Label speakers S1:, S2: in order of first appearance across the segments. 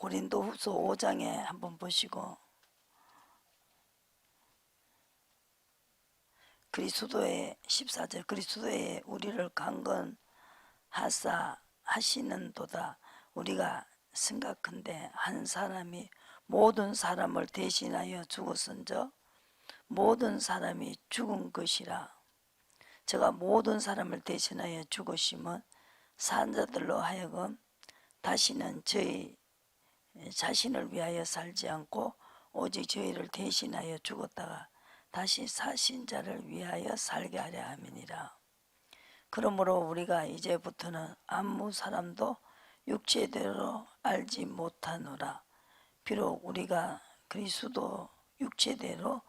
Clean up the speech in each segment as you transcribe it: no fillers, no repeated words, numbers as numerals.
S1: 고린도후서 5장에 한번 보시고, 그리스도의 14절, 그리스도의 우리를 강건하사 하시는도다. 우리가 생각한데 한 사람이 모든 사람을 대신하여 죽었은저 모든 사람이 죽은 것이라. 저가 모든 사람을 대신하여 죽으심은 산 자들로 하여금 다시는 저희 자신을 위하여 살지 않고 오직 저희를 대신하여 죽었다가 다시 사신 자를 위하여 살게 하려 함이니라. 그러므로 우리가 이제부터는 아무 사람도 육체대로 알지 못하노라. 비록 우리가 그리스도 육체대로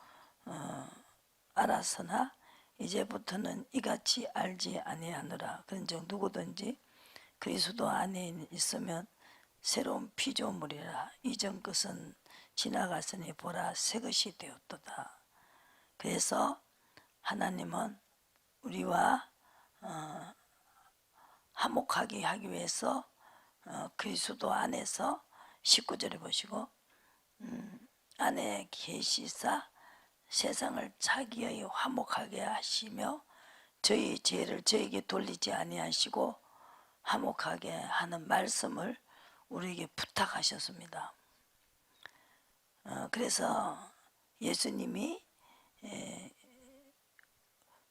S1: 알았으나 이제부터는 이같이 알지 아니하노라. 그런즉 누구든지 그리스도 안에 있으면 새로운 피조물이라. 이전 것은 지나갔으니 보라 새 것이 되었도다. 그래서 하나님은 우리와 화목하게 하기 위해서 그리스도 안에서 19절에 보시고 안에 계시사 세상을 자기의 화목하게 하시며 저희 죄를 저에게 돌리지 아니하시고 화목하게 하는 말씀을 우리에게 부탁하셨습니다. 그래서 예수님이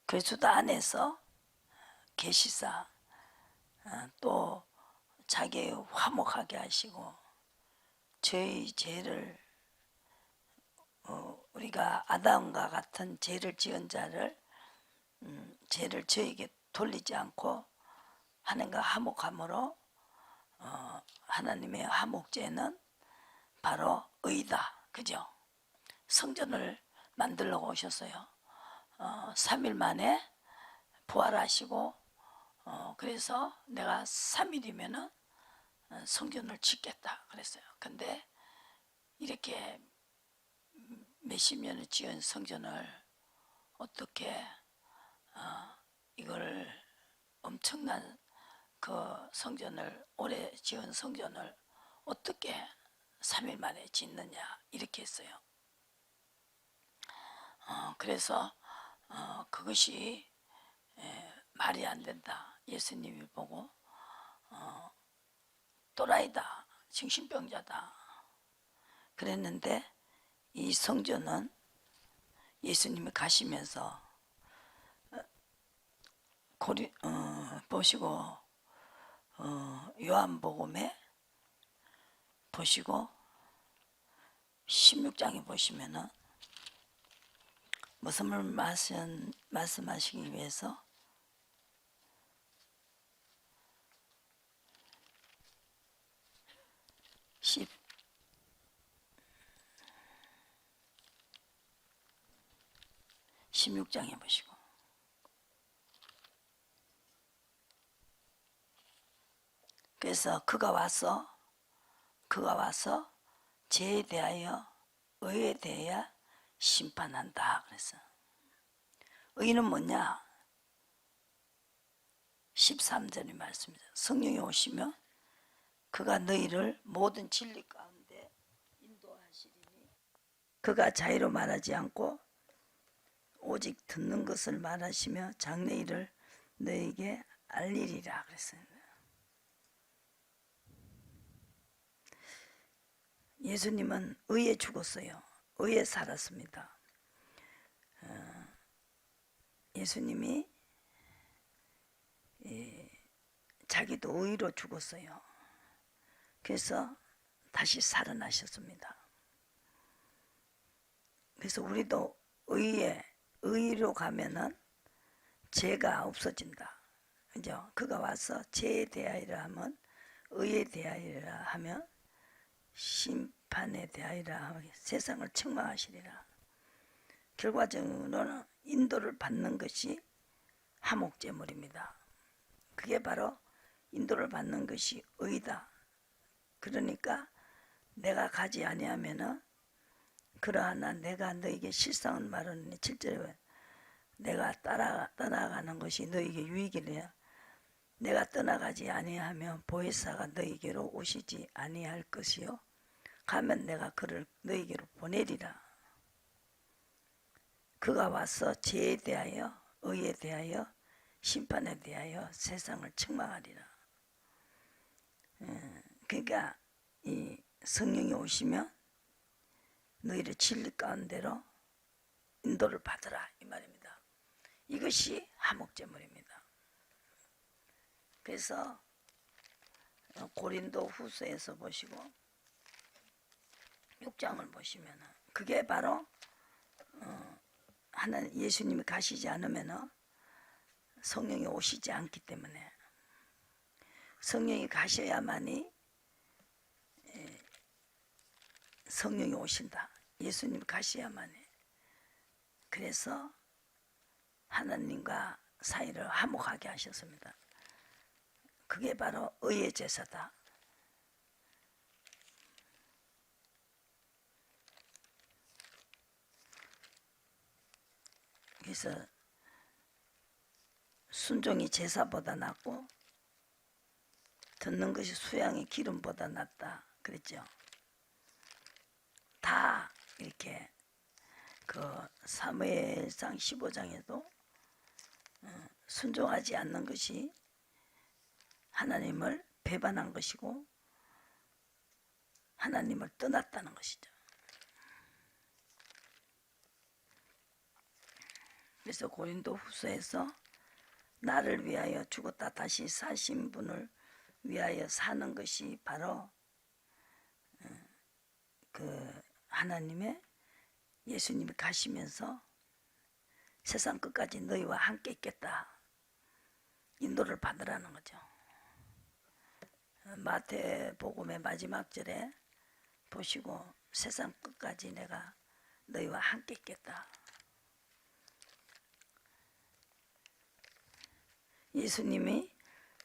S1: 그리스도 안에서 계시사 또 자기의 화목하게 하시고 저희 죄를 우리가 아담과 같은 죄를 지은 자를 죄를 저에게 돌리지 않고 하나님과 화목함으로 하나님의 화목제는 바로 의다. 그죠? 성전을 만들러 오셨어요. 3일 만에 부활하시고 그래서 내가 3일이면은 성전을 짓겠다 그랬어요. 근데 이렇게 몇십 년을 지은 성전을 어떻게 이걸 엄청난 그 성전을 오래 지은 성전을 어떻게 3일 만에 짓느냐 이렇게 했어요. 그래서 그것이 말이 안 된다. 예수님이 보고 또라이다, 정신병자다 그랬는데 이 성전은 예수님이 가시면서 보시고 요한복음에 보시고 16장에 보시면은 무슨 말씀하시기 위해서 16장에 보시고 그래서 그가 와서 죄에 대하여 의에 대하여 심판한다 그래서 의는 뭐냐 13절의 말씀입니다. 성령이 오시면 그가 너희를 모든 진리 가운데 인도하시리니 그가 자의로 말하지 않고 오직 듣는 것을 말하시며 장래일을 너희에게 알리리라 그랬어요. 예수님은 의에 죽었어요. 의에 살았습니다. 예수님이 자기도 의로 죽었어요. 그래서 다시 살아나셨습니다. 그래서 우리도 의로 가면은 죄가 없어진다. 그죠? 그가 와서 죄에 대하여라 하면 의에 대하여라 하면 심판에 대하여라 세상을 책망하시리라. 결과적으로는 인도를 받는 것이 화목제물입니다. 그게 바로 인도를 받는 것이 의다. 그러니까 내가 가지 아니하면은 그러하나 내가 너에게 실상은 말하느니 7절에 내가 떠나가는 것이 너에게 유익이라. 내가 떠나가지 아니하면 보혜사가 너에게로 오시지 아니할 것이요 가면 내가 그를 너희에게로 보내리라. 그가 와서 죄에 대하여 의에 대하여 심판에 대하여 세상을 책망하리라. 그러니까 이 성령이 오시면 너희를 진리 가운데로 인도를 받으라 이 말입니다. 이것이 하목제물입니다. 그래서 고린도 후서에서 보시고 6장을 보시면 그게 바로 하나님 예수님이 가시지 않으면 성령이 오시지 않기 때문에 성령이 가셔야만이 성령이 오신다. 예수님이 가셔야만이. 그래서 하나님과 사이를 화목하게 하셨습니다. 그게 바로 의의 제사다. 그래서 순종이 제사보다 낫고 듣는 것이 수양의 기름보다 낫다 그랬죠. 다 이렇게 그 사무엘상 15장에도 순종하지 않는 것이 하나님을 배반한 것이고 하나님을 떠났다는 것이죠. 그래서 고린도 후서에서 나를 위하여 죽었다 다시 사신 분을 위하여 사는 것이 바로 그 하나님의 예수님이 가시면서 세상 끝까지 너희와 함께 있겠다 인도를 받으라는 거죠. 마태복음의 마지막 절에 보시고 세상 끝까지 내가 너희와 함께 있겠다. 예수님이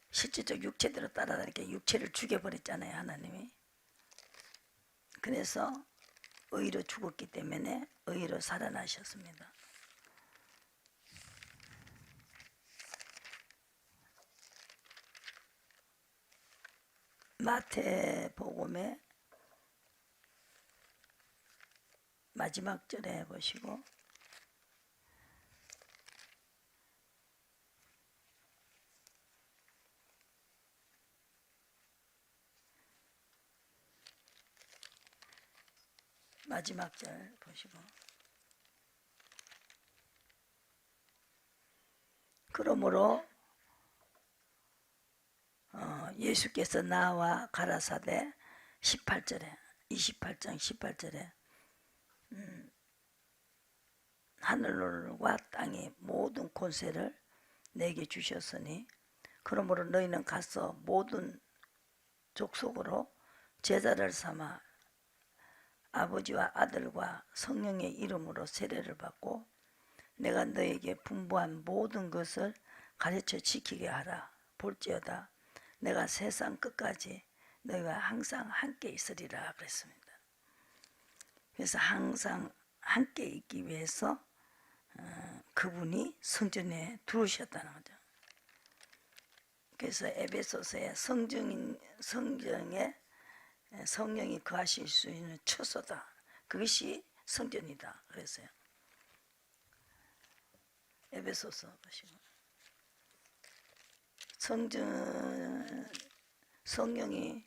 S1: 실질적 육체대로 따라다니까 육체를 죽여버렸잖아요. 하나님이. 그래서 의로 죽었기 때문에 의로 살아나셨습니다. 마태복음의 마지막 절에 보시고 마지막 절 보시고 그러므로 예수께서 나와 가라사대 18절에 28장 18절에 하늘과 땅의 모든 권세를 내게 주셨으니 그러므로 너희는 가서 모든 족속으로 제자를 삼아 아버지와 아들과 성령의 이름으로 세례를 받고 내가 너에게 분부한 모든 것을 가르쳐 지키게 하라. 볼지어다 내가 세상 끝까지 너희와 항상 함께 있으리라 그랬습니다. 그래서 항상 함께 있기 위해서 그분이 성전에 들어오셨다는 거죠. 그래서 에베소서에 성전에 성령이 거하실 수 있는 처소다. 그것이 성전이다. 그랬어요. 에베소서 보시고 성령이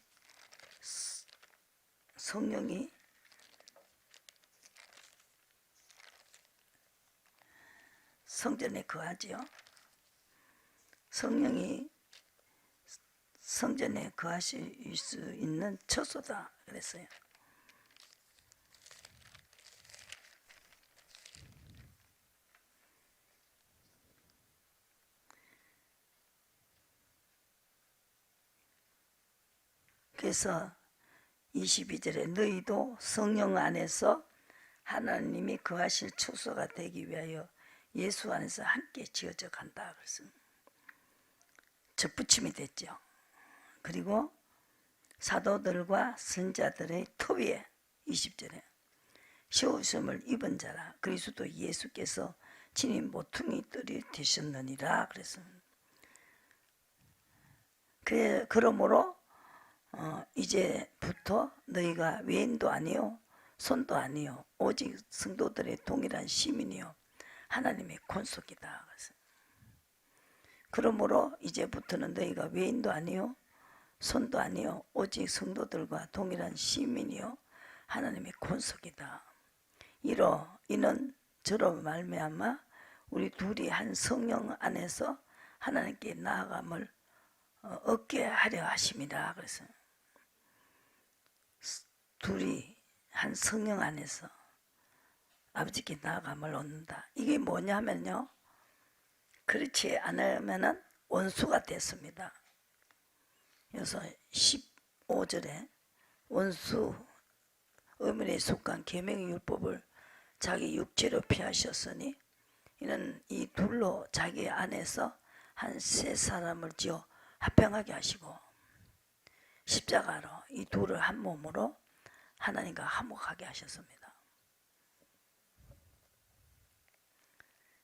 S1: 성전에 거하지요. 성령이 성전에 거하실 수 있는 처소다 그랬어요. 그래서 22절에 너희도 성령 안에서 하나님이 거하실 처소가 되기 위하여 예수 안에서 함께 지어져 간다 그랬습니다. 접붙임이 됐죠. 그리고 사도들과 선자들의 터 위에 20절에 세우심을 입은 자라 그리스도 예수께서 친히 모퉁이 뜰이 되셨느니라 그랬습니다. 그러므로 이제부터 너희가 외인도 아니요 손도 아니요 오직 성도들의 동일한 시민이요 하나님의 권속이다. 그러므로 이제부터는 너희가 외인도 아니요 손도 아니요 오직 성도들과 동일한 시민이요 하나님의 권속이다. 이는 저로 말미암아 우리 둘이 한 성령 안에서 하나님께 나아감을 얻게 하려 하심이라. 그래서 둘이 한 성령 안에서 아버지께 나아감을 얻는다. 이게 뭐냐면요, 그렇지 않으면은 원수가 됐습니다. 그래서 15절에 원수 의문에 속한 계명의 율법을 자기 육체로 피하셨으니 이는 이 둘로 자기 안에서 한 세 사람을 지어 합병하게 하시고 십자가로 이 둘을 한 몸으로 하나님과 화목하게 하셨습니다.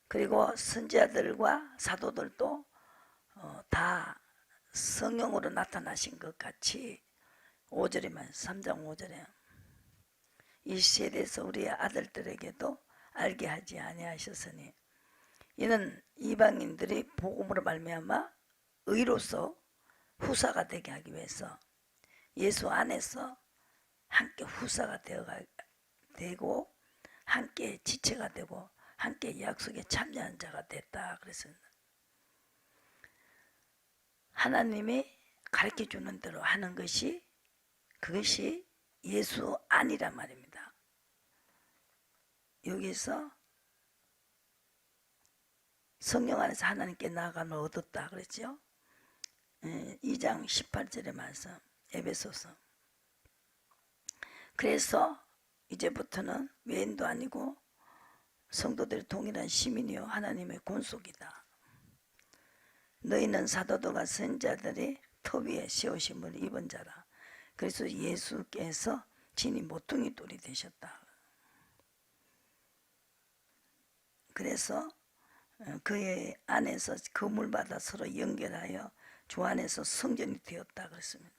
S1: 그리고 선지자들과 사도들도 다 성령으로 나타나신 것 같이 5절에만 3장 5절에 이 세대에서 우리의 아들들에게도 알게 하지 아니하셨으니 이는 이방인들이 복음으로 말미암아 의로서 후사가 되게 하기 위해서 예수 안에서 함께 후사가 되고 함께 지체가 되고 함께 약속에 참여한 자가 됐다. 그래서 하나님이 가르쳐 주는 대로 하는 것이 그것이 예수 안이란 말입니다. 여기서 성령 안에서 하나님께 나아감을 얻었다 그랬죠. 2장 18절의 말씀 에베소서. 그래서 이제부터는 외인도 아니고 성도들이 동일한 시민이요 하나님의 권속이다. 너희는 사도들과 선지자들이 터 위에 세우심을 입은 자라. 그래서 예수께서 진히 모퉁이 돌이 되셨다. 그래서 그의 안에서 거물마다 서로 연결하여 주 안에서 성전이 되었다 그랬습니다.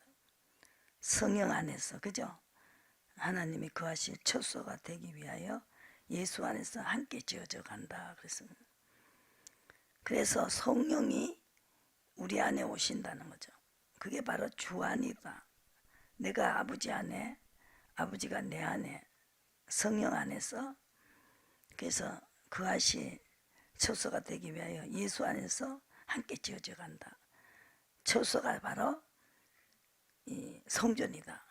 S1: 성령 안에서, 그죠? 하나님이 거하실 처소가 되기 위하여 예수 안에서 함께 지어져 간다 그랬습니다. 그래서 성령이 우리 안에 오신다는 거죠. 그게 바로 주 안이다. 내가 아버지 안에, 아버지가 내 안에, 성령 안에서, 그래서 거하실 처소가 되기 위하여 예수 안에서 함께 지어져 간다. 처소가 바로 이 성전이다.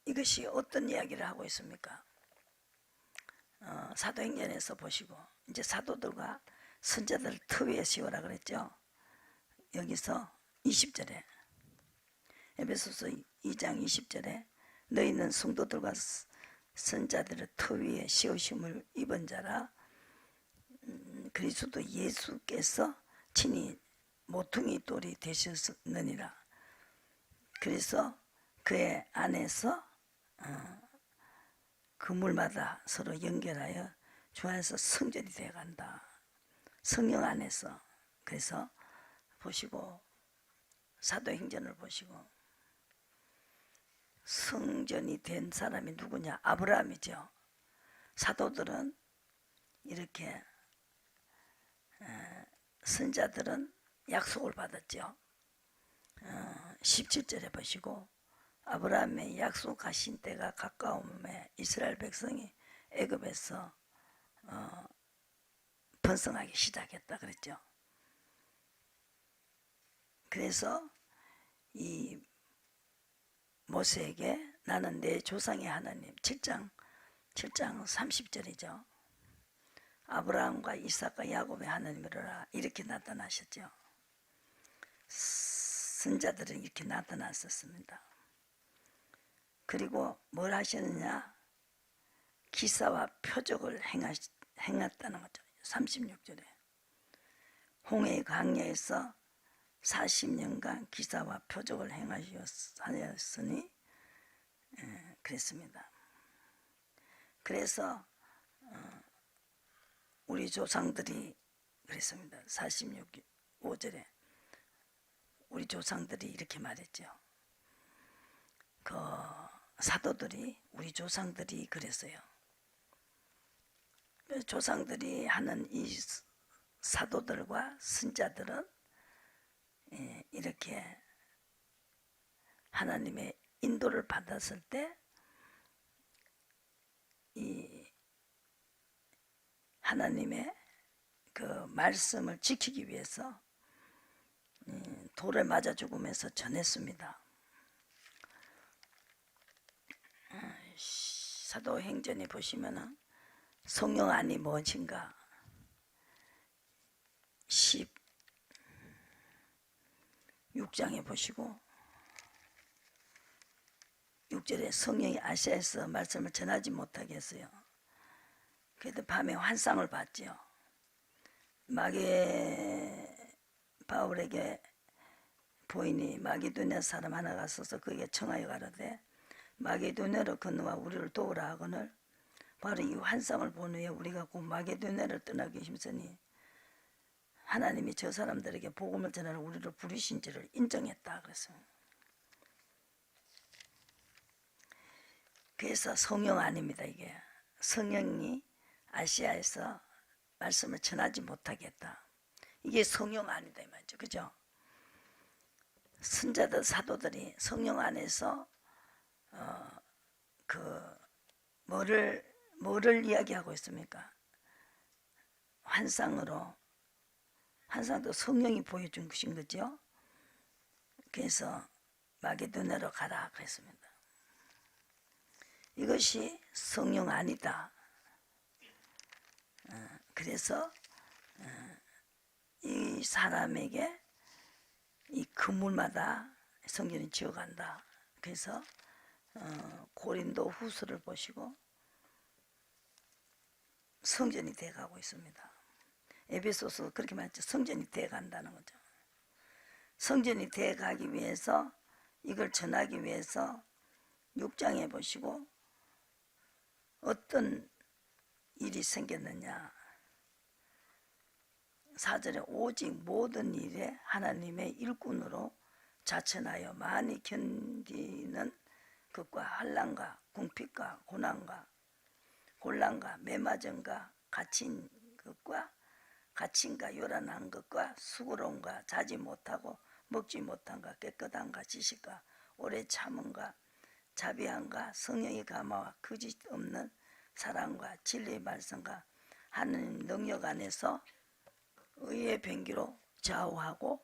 S1: 이것이 어떤 이야기를 하고 있습니까? 사도행전에서 보시고 이제 사도들과 선자들 터 위에 세우라 그랬죠. 여기서 20절에 에베소서 2장 20절에 너희는 성도들과 선자들의 터 위에 세우심을 입은 자라. 그리스도 예수께서 친히 모퉁이 돌이 되셨느니라. 그래서 그의 안에서 그물마다 서로 연결하여 주 안에서 성전이 되어간다. 성령 안에서. 그래서 보시고 사도행전을 보시고 성전이 된 사람이 누구냐? 아브라함이죠. 사도들은 이렇게 선자들은 약속을 받았죠. 17절에 보시고 아브라함의 약속하신 때가 가까움에 이스라엘 백성이 애굽에서 번성하기 시작했다 그랬죠. 그래서 이 모세에게 나는 내 조상의 하나님 7장 30절이죠. 아브라함과 이삭과 야곱의 하나님이라 이렇게 나타나셨죠. 선자들은 이렇게 나타났었습니다. 그리고 뭘 하셨느냐? 기사와 표적을 행했다는 거죠. 36절에 홍해 강야에서 40년간 기사와 표적을 행하였으니 그랬습니다. 그래서 우리 조상들이 그랬습니다. 46, 5절에 우리 조상들이 이렇게 말했죠. 그 사도들이, 우리 조상들이 그랬어요. 조상들이 하는 이 사도들과 선자들은 이렇게 하나님의 인도를 받았을 때 이 하나님의 그 말씀을 지키기 위해서 돌에 맞아 죽으면서 전했습니다. 사도행전에 보시면은 성령 안이 무엇인가 16장에 보시고 6절에 성령이 아시아에서 말씀을 전하지 못하게 했어요. 그래도 밤에 환상을 봤죠. 바울에게 보이니 마게도냐 사람 하나가 서서 그에게 청하여 가로되 마게도냐로 건너와 우리를 도우라 하거늘 바로 이 환상을 본 후에 우리가 곧 마게도냐를 떠나기 힘쓰니 하나님이 저 사람들에게 복음을 전하러 우리를 부르신지를 인정했다 그랬어요. 그래서 성령 아닙니다. 이게 성령이 아시아에서 말씀을 전하지 못하게 했다. 이게 성령 아니다 이 말이죠. 그죠? 선자들 사도들이 성령 안에서 뭐를 이야기하고 있습니까? 환상도 성령이 보여준 것인 거죠. 그래서 마게도냐로 가라 그랬습니다. 이것이 성령 아니다. 그래서 이 사람에게 이 건물마다 성전이 지어간다. 그래서 고린도 후서를 보시고 성전이 돼가고 있습니다. 에베소서 그렇게 말했죠. 성전이 돼간다는 거죠. 성전이 돼가기 위해서 이걸 전하기 위해서 6장에 보시고 어떤 일이 생겼느냐 4절에 오직 모든 일에 하나님의 일꾼으로 자천하여 많이 견디는 것과 환난과 궁핍과 고난과 곤란과 매맞음과 갇힘과 요란한 것과 수고로움과 자지 못하고 먹지 못함과 깨끗함과 지식과 오래 참음과 자비함과 성령의 감화와 거짓 없는 사랑과 진리의 말씀과 하나님 능력 안에서 의의 변기로 좌우하고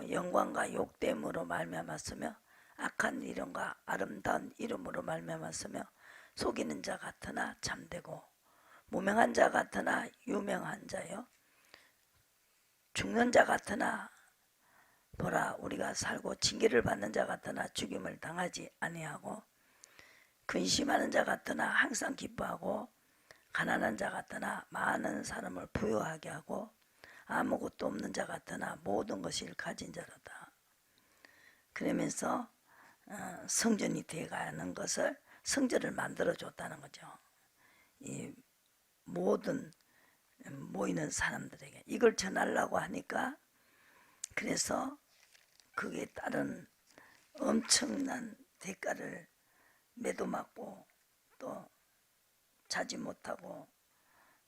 S1: 영광과 욕됨으로 말미암았으며 악한 이름과 아름다운 이름으로 말미암았으며 속이는 자 같으나 참되고 무명한 자 같으나 유명한 자요 죽는 자 같으나 보라 우리가 살고 징계를 받는 자 같으나 죽임을 당하지 아니하고 근심하는 자 같으나 항상 기뻐하고 가난한 자 같으나 많은 사람을 부유하게 하고 아무것도 없는 자 같으나 모든 것을 가진 자로다. 그러면서 성전이 되어가는 것을 성전을 만들어 줬다는 거죠. 이 모든 모이는 사람들에게 이걸 전하려고 하니까 그래서 그에 따른 엄청난 대가를 매도맞고 또 자지 못하고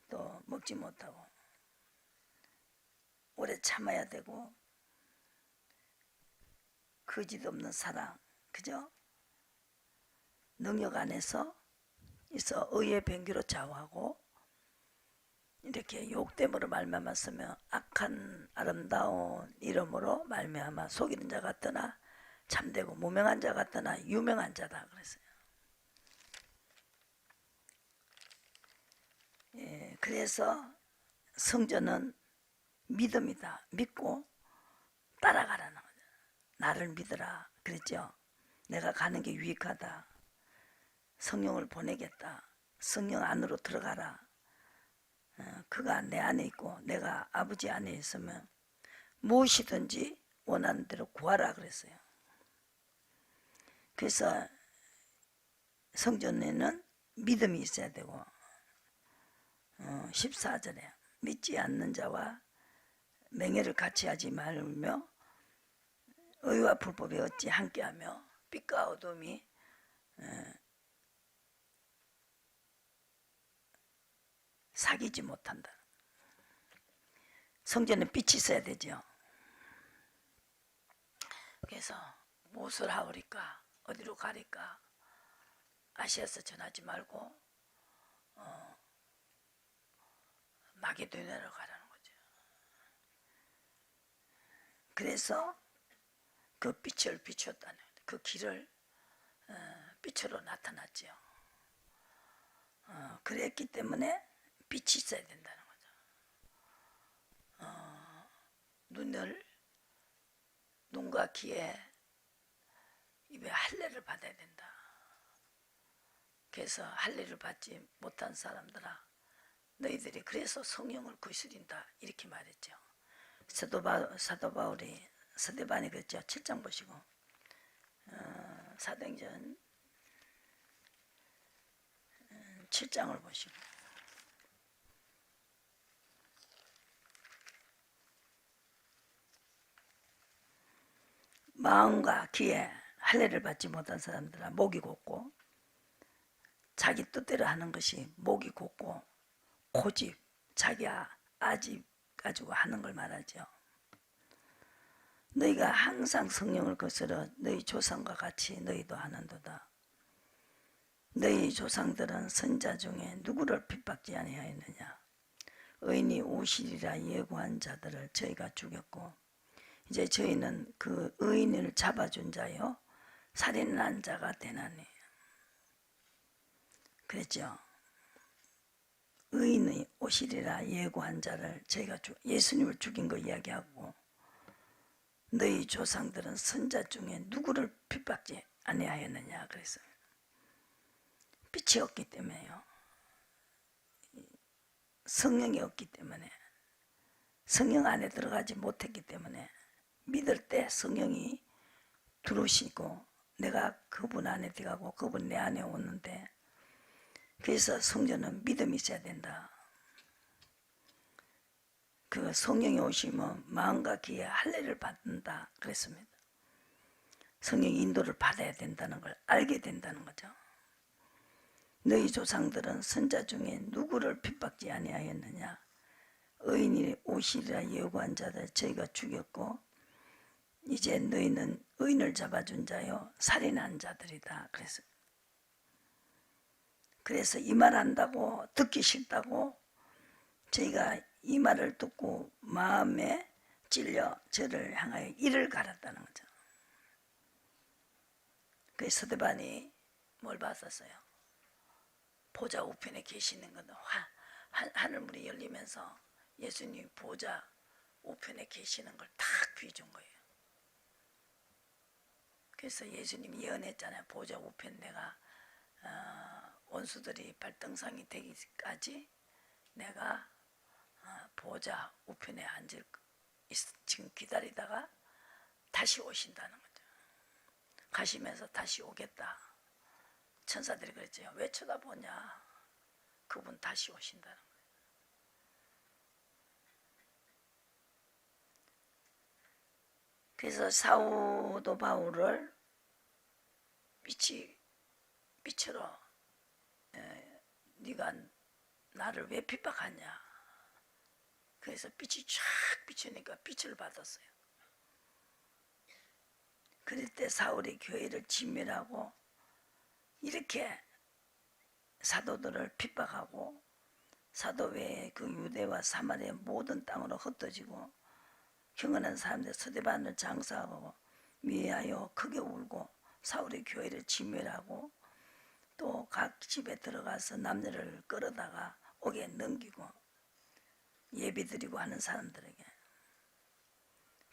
S1: 또 먹지 못하고 오래 참아야 되고 거짓 없는 사랑 그죠? 능력 안에서 있어 의의 변기로 좌우하고 이렇게 욕됨으로 말미암았으며 악한 아름다운 이름으로 말미암아 속이는 자 같으나 참되고 무명한 자 같으나 유명한 자다 그랬어요. 예, 그래서 성전은 믿음이다. 믿고 따라가라는 거죠. 나를 믿으라 그랬죠. 내가 가는 게 유익하다. 성령을 보내겠다. 성령 안으로 들어가라. 그가 내 안에 있고 내가 아버지 안에 있으면 무엇이든지 원하는 대로 구하라 그랬어요. 그래서 성전에는 믿음이 있어야 되고 14절에 믿지 않는 자와 맹해를 같이 하지 말며 의와 불법이 어찌 함께하며 빛과 어둠이 사귀지 못한다. 성전에 빛이 있어야 되죠. 그래서 무엇을 하오리까 어디로 가리까 아시아서 전하지 말고 마게도냐로 가라는 거죠. 그래서 그 빛을 비추었다는 그 길을 빛으로 나타났죠. 그랬기 때문에 빛이 있어야 된다는 거죠. 눈과 귀에 입에 할례를 받아야 된다. 그래서 할례를 받지 못한 사람들아 너희들이 그래서 성령을 거스린다 이렇게 말했죠. 사도 바울이 스데반이 그랬죠. 7장 보시고 사도행전 7장을 보시고 마음과 귀에 할례를 받지 못한 사람들아 목이 곧고 자기 뜻대로 하는 것이 목이 곧고 고집 자기 아집 가지고 하는 걸 말하죠. 너희가 항상 성령을 거스러 너희 조상과 같이 너희도 하는도다. 너희 조상들은 선자 중에 누구를 핍박지 아니하였느냐. 의인이 오시리라 예고한 자들을 저희가 죽였고 이제 저희는 그 의인을 잡아준 자요 살인한 자가 되나니. 그랬죠. 의인이 오시리라 예고한 자를 저희가 예수님을 죽인 거 이야기하고 너희 조상들은 선자 중에 누구를 핍박지 아니하였느냐 그랬어요. 빛이 없기 때문에요. 성령이 없기 때문에 성령 안에 들어가지 못했기 때문에 믿을 때 성령이 들어오시고 내가 그분 안에 들어가고 그분 내 안에 오는데 그래서 성전은 믿음이 있어야 된다. 그 성령이 오시면 마음과 귀에 할례를 받는다 그랬습니다. 성령 인도를 받아야 된다는 걸 알게 된다는 거죠. 너희 조상들은 선자 중에 누구를 핍박지 아니하였느냐. 의인이 오시리라 예고한 자들 저희가 죽였고 이제 너희는 의인을 잡아준 자요 살인한 자들이다 그랬어요. 그래서 이 말 한다고 듣기 싫다고 저희가 이 말을 듣고 마음에 찔려 저를 향하여 이를 갈았다는 거죠. 그래서 스데반이 뭘 봤었어요? 보좌 우편에 계시는 것은 하늘문이 열리면서 예수님 보좌 우편에 계시는 걸 딱 비준 거예요. 그래서 예수님이 예언했잖아요. 보좌 우편 내가 원수들이 발등상이 되기까지 내가 보좌 우편에 앉을 지금 기다리다가 다시 오신다는 거죠. 가시면서 다시 오겠다. 천사들이 그랬죠. 왜 쳐다보냐. 그분 다시 오신다는 거예요. 그래서 사도 바울을 빛으로 네가 나를 왜 핍박하냐. 그래서 빛이 쫙 비추니까 빛을 받았어요. 그럴 때 사울이 교회를 진멸하고 이렇게 사도들을 핍박하고 사도 외에 그 유대와 사마리아 모든 땅으로 흩어지고 경건한 사람들 스데반을 장사하고 위하여 크게 울고 사울의 교회를 진멸하고 또 각 집에 들어가서 남녀를 끌어다가 옥에 넘기고 예배 드리고 하는 사람들에게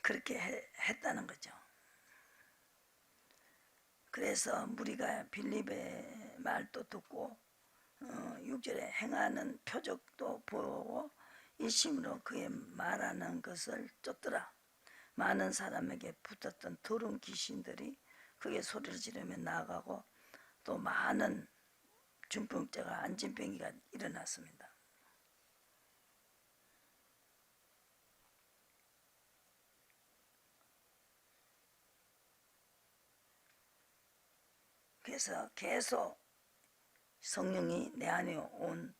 S1: 그렇게 했다는 거죠. 그래서 무리가 빌립의 말도 듣고 6절에 행하는 표적도 보고 일심으로 그의 말하는 것을 쫓더라. 많은 사람에게 붙었던 더러운 귀신들이 그의 소리를 지르며 나아가고 또 많은 중풍자가 안진병이가 일어났습니다. 그래서 계속 성령이 내 안에 온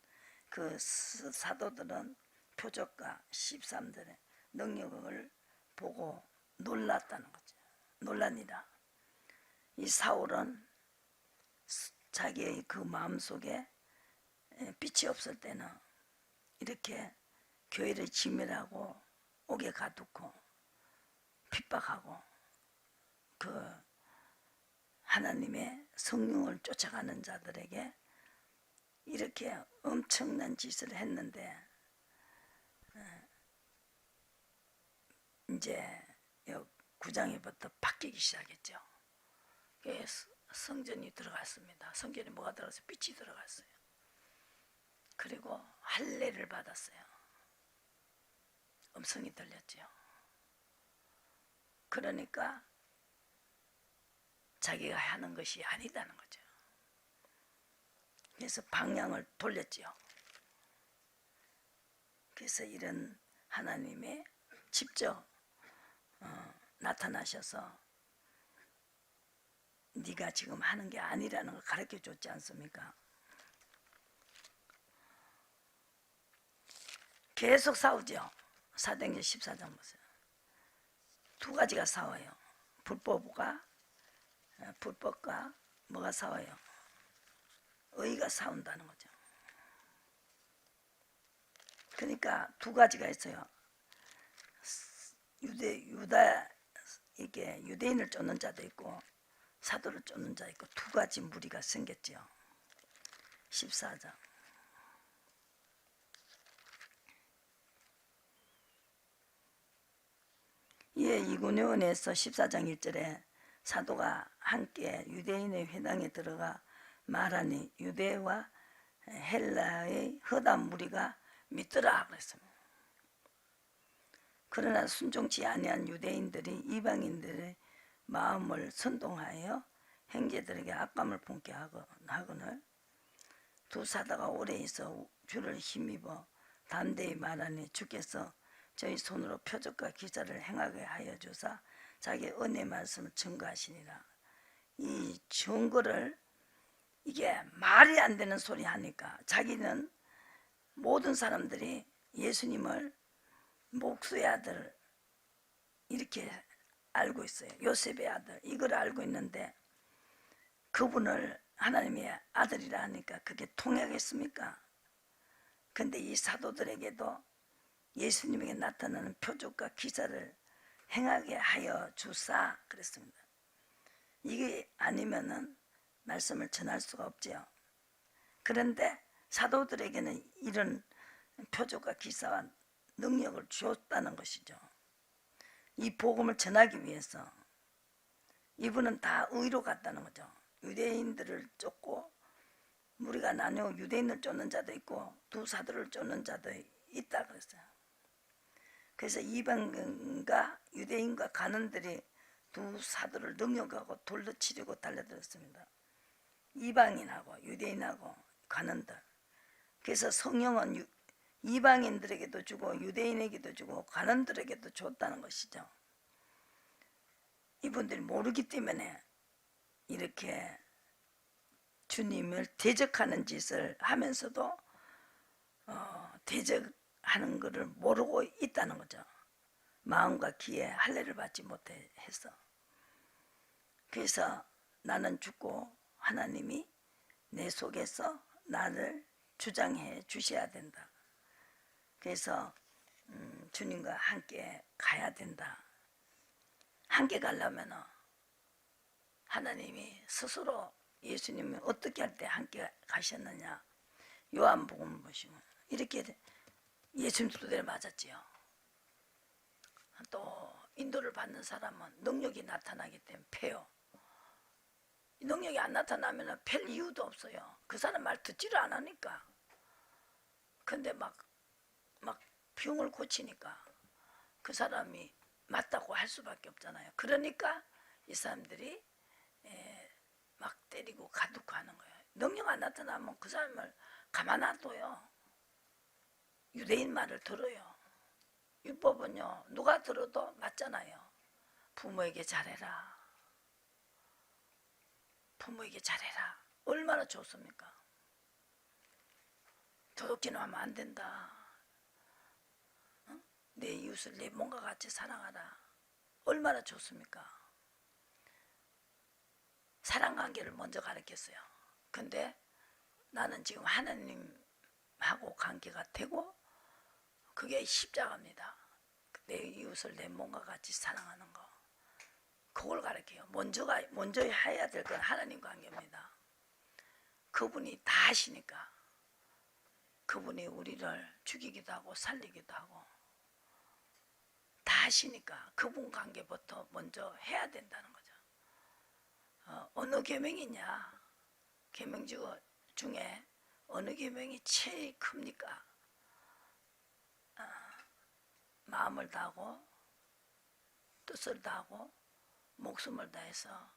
S1: 그 사도들은 표적과 13들의 능력을 보고 놀랐다는 거죠. 놀라니라. 이 사울은 자기의 그 마음속에 빛이 없을 때는 이렇게 교회를 지멸하고 옥에 가두고 핍박하고 그 하나님의 성령을 쫓아가는 자들에게 이렇게 엄청난 짓을 했는데 이제 9장에부터 바뀌기 시작했죠. 성전이 들어갔습니다. 성전에 뭐가 들어갔어요? 빛이 들어갔어요. 그리고 할례를 받았어요. 음성이 들렸죠. 그러니까 자기가 하는 것이 아니다는 거죠. 그래서 방향을 돌렸죠. 그래서 이런 하나님의 직접 나타나셔서 네가 지금 하는 게 아니라는 걸 가르쳐 줬지 않습니까? 계속 싸우죠. 사도행전 14장 보세요. 두 가지가 싸워요. 불법과 뭐가 싸워요? 의가 싸운다는 거죠. 그러니까 두 가지가 있어요. 이게 유대인을 쫓는 자도 있고 사도를 쫓는 자 있고 두 가지 무리가 생겼죠. 14장. 이에 이구년에서 14장 1절에 사도가 함께 유대인의 회당에 들어가 말하니 유대와 헬라의 허다한 무리가 믿더라 그랬습니다. 그러나 순종치 아니한 유대인들이 이방인들의 마음을 선동하여 형제들에게 악감을 품게 하거늘 두 사도가 오래 있어 주를 힘입어 담대히 말하니 주께서 저희 손으로 표적과 기사를 행하게 하여 주사 자기 은혜 말씀을 증거하시니라. 이 증거를 이게 말이 안 되는 소리 하니까 자기는 모든 사람들이 예수님을 목수의 아들 이렇게 알고 있어요. 요셉의 아들 이걸 알고 있는데 그분을 하나님의 아들이라 하니까 그게 통하겠습니까? 근데 이 사도들에게도 예수님에게 나타나는 표적과 기사를 행하게 하여 주사 그랬습니다. 이게 아니면은 말씀을 전할 수가 없지요. 그런데 사도들에게는 이런 표적과 기사와 능력을 주었다는 것이죠. 이 복음을 전하기 위해서 이분은 다 의로 갔다는 거죠. 유대인들을 쫓고 무리가 나뉘어 유대인을 쫓는 자도 있고 두 사도를 쫓는 자도 있다 그랬어요. 그래서 이방인과 유대인과 간원들이 두 사도를 능욕하고 돌로 치려고 달려들었습니다. 이방인하고 유대인하고 간원들. 그래서 성령은 이방인들에게도 주고 유대인에게도 주고 간원들에게도 줬다는 것이죠. 이분들이 모르기 때문에 이렇게 주님을 대적하는 짓을 하면서도 대적하는 것을 모르고 있다는 거죠. 마음과 귀에 할례를 받지 못해서. 그래서 나는 죽고 하나님이 내 속에서 나를 주장해 주셔야 된다. 그래서 주님과 함께 가야 된다. 함께 가려면 하나님이 스스로 예수님이 어떻게 할 때 함께 가셨느냐. 요한복음 보시면 이렇게 예수님 두드려 맞았지요. 또 인도를 받는 사람은 능력이 나타나기 때문에 패요. 능력이 안 나타나면 팰 이유도 없어요. 그 사람 말 듣지를 않으니까. 근데 막 병을 고치니까 그 사람이 맞다고 할 수밖에 없잖아요. 그러니까 이 사람들이 막 때리고 가두고 하는 거예요. 능력 안 나타나면 그 사람을 가만 안 둬요. 유대인 말을 들어요. 율법은요 누가 들어도 맞잖아요. 부모에게 잘해라. 부모에게 잘해라. 얼마나 좋습니까? 도둑질은 하면 안 된다. 어? 내 이웃을 내 몸과 같이 사랑하라. 얼마나 좋습니까? 사랑관계를 먼저 가르쳤어요. 근데 나는 지금 하나님하고 관계가 되고 그게 십자가입니다. 내 이웃을 내 몸과 같이 사랑하는 거. 그걸 가르쳐요. 먼저 해야 될 건 하나님 관계입니다. 그분이 다 하시니까. 그분이 우리를 죽이기도 하고 살리기도 하고 다 하시니까 그분 관계부터 먼저 해야 된다는 거죠. 어느 계명이냐? 계명 중에 어느 계명이 제일 큽니까? 마음을 다하고 뜻을 다하고 목숨을 다해서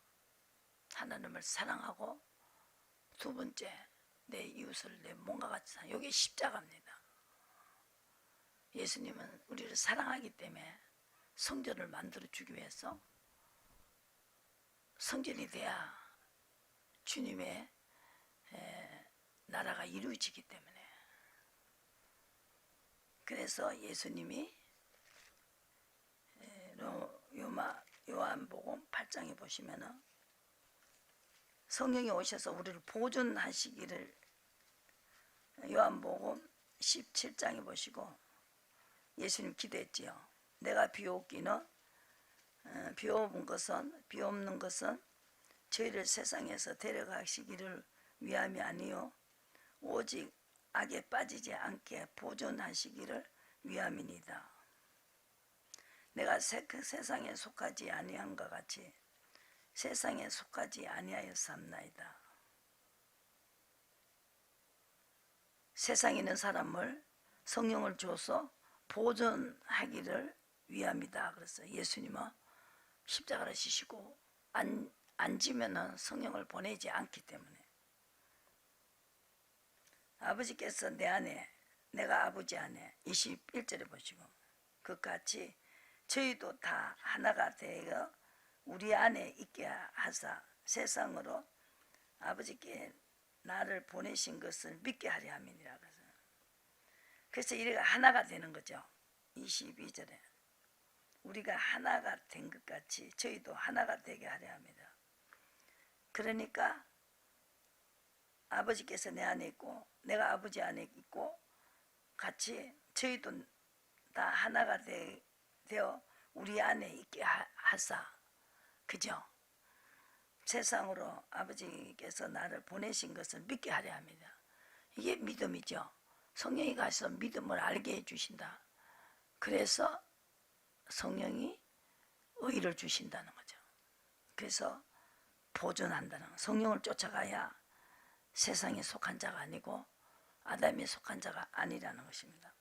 S1: 하나님을 사랑하고 두 번째 내 이웃을 내 몸과 같이 사랑. 이게 십자가입니다. 예수님은 우리를 사랑하기 때문에 성전을 만들어주기 위해서 성전이 돼야 주님의 나라가 이루어지기 때문에 그래서 예수님이 요한복음 8장에 보시면은 성령이 오셔서 우리를 보존하시기를 요한복음 17장에 보시고 예수님 기도했지요. 내가 비옵는 것은 저희를 세상에서 데려가시기를 위함이 아니요 오직 악에 빠지지 않게 보존하시기를 위함이니이다. 내가 세상에 속하지 아니함과 같이 세상에 속하지 아니하였사옵나이다. 세상에 있는 사람을 성령을 줘서 보존하기를 위함이다. 그래서 예수님은 십자가를 지시고 안 지면은 성령을 보내지 않기 때문에 아버지께서 내 안에 내가 아버지 안에 21절에 보시고 그같이 저희도 다 하나가 되어 우리 안에 있게 하사 세상으로 아버지께 나를 보내신 것을 믿게 하려 함이니라. 그래서 이래가 하나가 되는 거죠. 22절에 우리가 하나가 된 것 같이 저희도 하나가 되게 하려 합니다. 그러니까 아버지께서 내 안에 있고 내가 아버지 안에 있고 같이 저희도 다 하나가 되어 우리 안에 있게 하사. 그죠? 세상으로 아버지께서 나를 보내신 것을 믿게 하려 합니다. 이게 믿음이죠. 성령이 가서 믿음을 알게 해주신다. 그래서 성령이 의를 주신다는 거죠. 그래서 보존한다는 성령을 쫓아가야 세상에 속한 자가 아니고 아담에 속한 자가 아니라는 것입니다.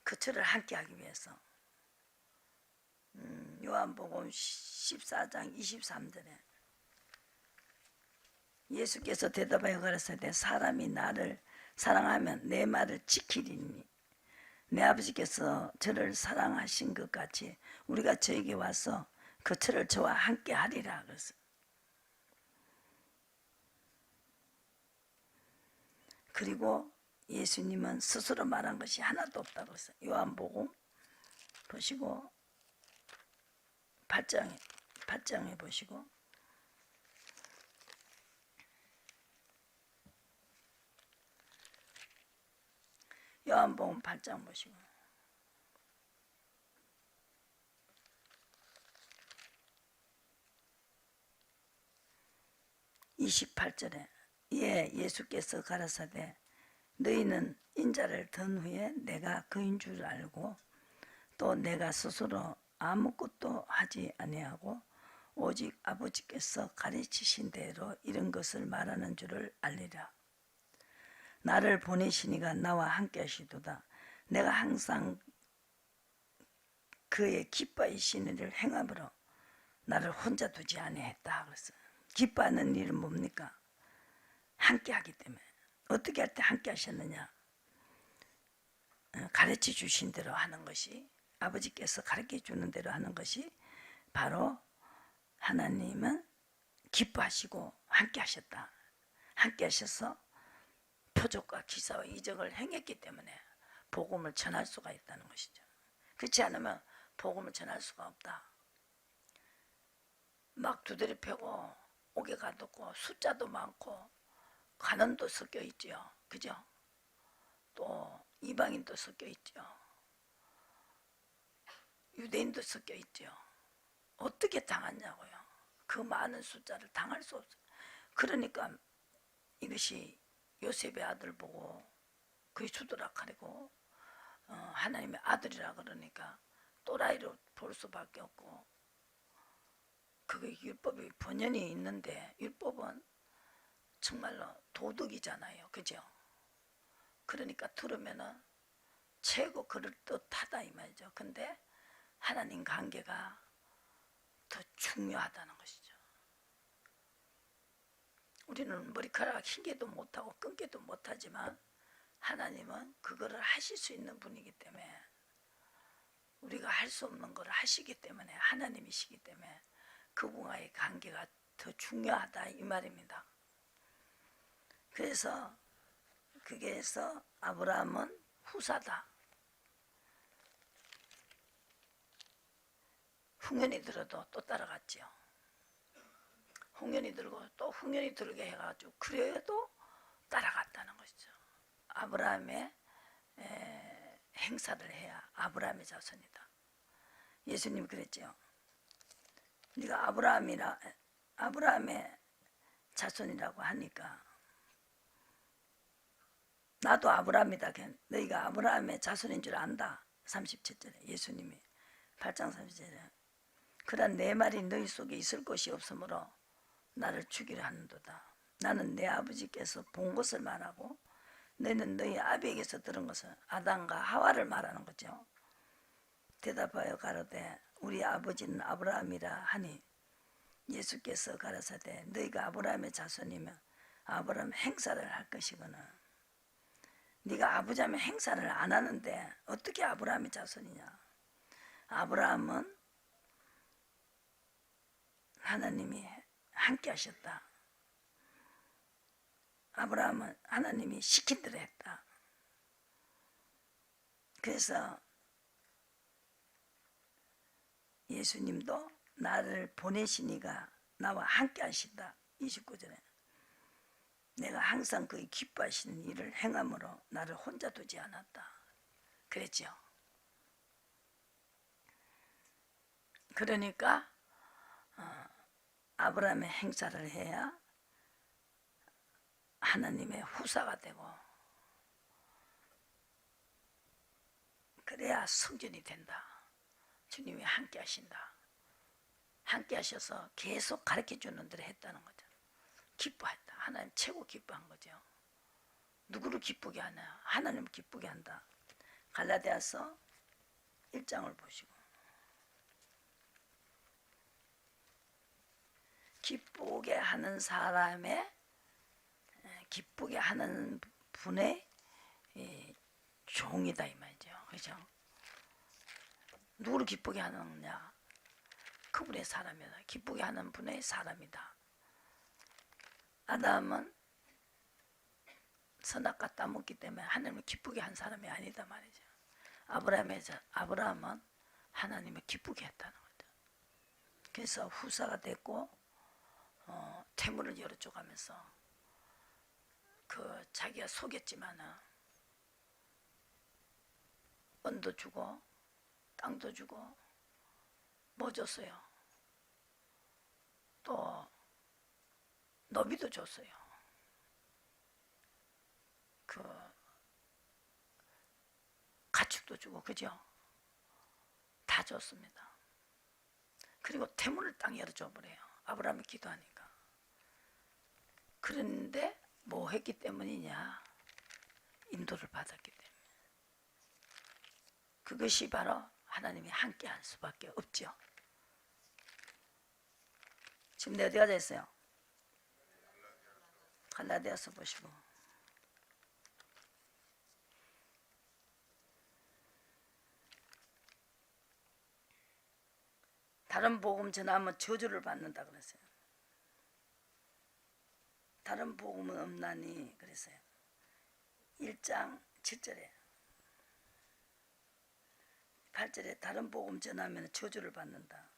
S1: 그 철을 함께 하기 위해서 요한복음 14장 23절에 예수께서 대답하여 가라사대 사람이 나를 사랑하면 내 말을 지키리니 내 아버지께서 저를 사랑하신 것 같이 우리가 저에게 와서 그 철을 저와 함께 하리라. 그래서 그리고 예수님은 스스로 말한 것이 하나도 없다고 했어요. 요한복음 보시고 8장에 보시고 요한복음 8장 보시고 28절에 예수께서 가라사대 너희는 인자를 든 후에 내가 그인 줄 알고 또 내가 스스로 아무것도 하지 아니하고 오직 아버지께서 가르치신 대로 이런 것을 말하는 줄을 알리라. 나를 보내시니가 나와 함께 하시도다. 내가 항상 그의 기뻐하시는 일을 행함으로 나를 혼자 두지 아니했다. 그래서 기뻐하는 일은 뭡니까? 함께 하기 때문에. 어떻게 할 때 함께 하셨느냐? 가르쳐 주신 대로 하는 것이 아버지께서 가르쳐 주는 대로 하는 것이 바로 하나님은 기뻐하시고 함께 하셨다. 함께 하셔서 표적과 기사와 이적을 행했기 때문에 복음을 전할 수가 있다는 것이죠. 그렇지 않으면 복음을 전할 수가 없다. 막 두드려 패고 옥에 가뒀고 숫자도 많고 관원도 섞여 있죠. 그죠? 또 이방인도 섞여 있죠. 유대인도 섞여 있죠. 어떻게 당했냐고요. 그 많은 숫자를 당할 수 없어요. 그러니까 이것이 요셉의 아들 보고 그의 주도락하리고 하나님의 아들이라 그러니까 또라이로 볼 수밖에 없고, 그게 율법이 번연히 있는데 율법은 정말로 도덕이잖아요. 그죠? 그러니까 들으면은 최고 그럴듯하다 이 말이죠. 근데 하나님 관계가 더 중요하다는 것이죠. 우리는 머리카락 흰게도 못하고 끊게도 못하지만 하나님은 그거를 하실 수 있는 분이기 때문에, 우리가 할 수 없는 걸 하시기 때문에, 하나님이시기 때문에 그분과의 관계가 더 중요하다 이 말입니다. 그래서 그게서 아브라함은 후사다. 흉년이 들어도 또 따라갔지요. 흉년이 들고 또 흉년이 들게 해가지고 그래도 따라갔다는 것이죠. 아브라함의 행사를 해야 아브라함의 자손이다. 예수님이 그랬죠. 네가 아브라함의 자손이라고 하니까 나도 아브라함이다. 너희가 아브라함의 자손인 줄 안다. 37절에 예수님이 8장 37절에 그러나 내 말이 너희 속에 있을 것이 없으므로 나를 죽이려 하는도다. 나는 내 아버지께서 본 것을 말하고 너희는 너희 아비에게서 들은 것을, 아담과 하와를 말하는 거죠. 대답하여 가로되 우리 아버지는 아브라함이라 하니 예수께서 가라사대 너희가 아브라함의 자손이면 아브라함 행사를 할 것이거늘 네가 아브라함의 행사를 안 하는데 어떻게 아브라함의 자손이냐. 아브라함은 하나님이 함께 하셨다. 아브라함은 하나님이 시킨 대로 했다. 그래서 예수님도 나를 보내시니가 나와 함께 하신다. 29절에 내가 항상 그의 기뻐하시는 일을 행함으로 나를 혼자 두지 않았다. 그랬죠. 그러니까 아브라함의 행사를 해야 하나님의 후사가 되고, 그래야 성전이 된다. 주님이 함께 하신다. 함께 하셔서 계속 가르쳐 주는 대로 했다는 거죠. 기뻐했다. 하나님 최고 기뻐한 거죠. 누구를 기쁘게 하냐? 하나님을 기쁘게 한다. 갈라디아서 1장을 보시고 기쁘게 하는 사람의, 기쁘게 하는 분의 종이다 이 말이죠. 그죠? 누구를 기쁘게 하느냐? 그분의 사람이다. 기쁘게 하는 분의 사람이다. 아담은 선악과 따먹기 때문에 하나님을 기쁘게 한 사람이 아니다 말이죠. 아브라함은 하나님을 기쁘게 했다는 거죠. 그래서 후사가 됐고 태물을 열어줘가면서 자기가 속였지만은 은도 주고 땅도 주고 뭐 줬어요? 또 너비도 줬어요. 가축도 주고, 그죠? 다 줬습니다. 그리고 태물을 땅에 열어줘 버려요. 아브라함이 기도하니까. 그런데 뭐 했기 때문이냐? 인도를 받았기 때문에. 그것이 바로 하나님이 함께 할 수밖에 없죠. 지금 어디 가자 있어요? 갈라디아서 보시고 다른 복음 전하면 저주를 받는다 그랬어요. 다른 복음은 없나니 그랬어요. 1장 7절에 8절에 다른 복음 전하면 저주를 받는다.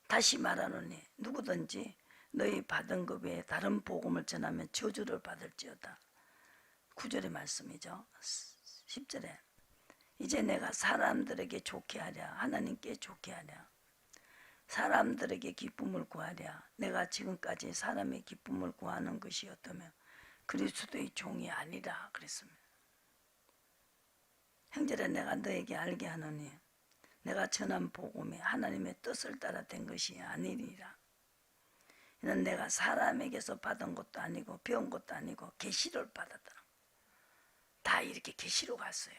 S1: 다시 말하노니 누구든지 너희 받은 것 외에 다른 복음을 전하면 저주를 받을지어다. 9절의 말씀이죠. 10절에 이제 내가 사람들에게 좋게 하랴 하나님께 좋게 하랴 사람들에게 기쁨을 구하랴 내가 지금까지 사람의 기쁨을 구하는 것이었다면 그리스도의 종이 아니라 그랬습니다. 형제라 내가 너에게 알게 하노니 내가 전한 복음이 하나님의 뜻을 따라 된 것이 아니니라. 이는 내가 사람에게서 받은 것도 아니고 배운 것도 아니고 계시를 받았다. 다 이렇게 계시로 갔어요.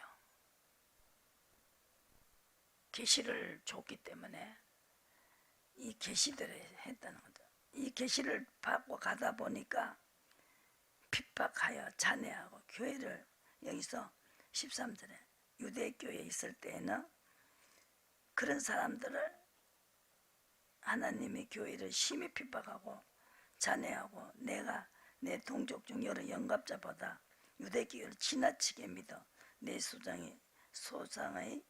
S1: 계시를 줬기 때문에 이 계시들을 했다는 거죠. 이 계시를 받고 가다 보니까 핍박하여 잔해하고 교회를 여기서 13절에 유대교회에 있을 때에는 그런 사람들을 하나님의 교회를 심히 핍박하고 잔해하고 내가 내 동족 중 여러 영갑자보다 유대교회를 지나치게 믿어 내 소상의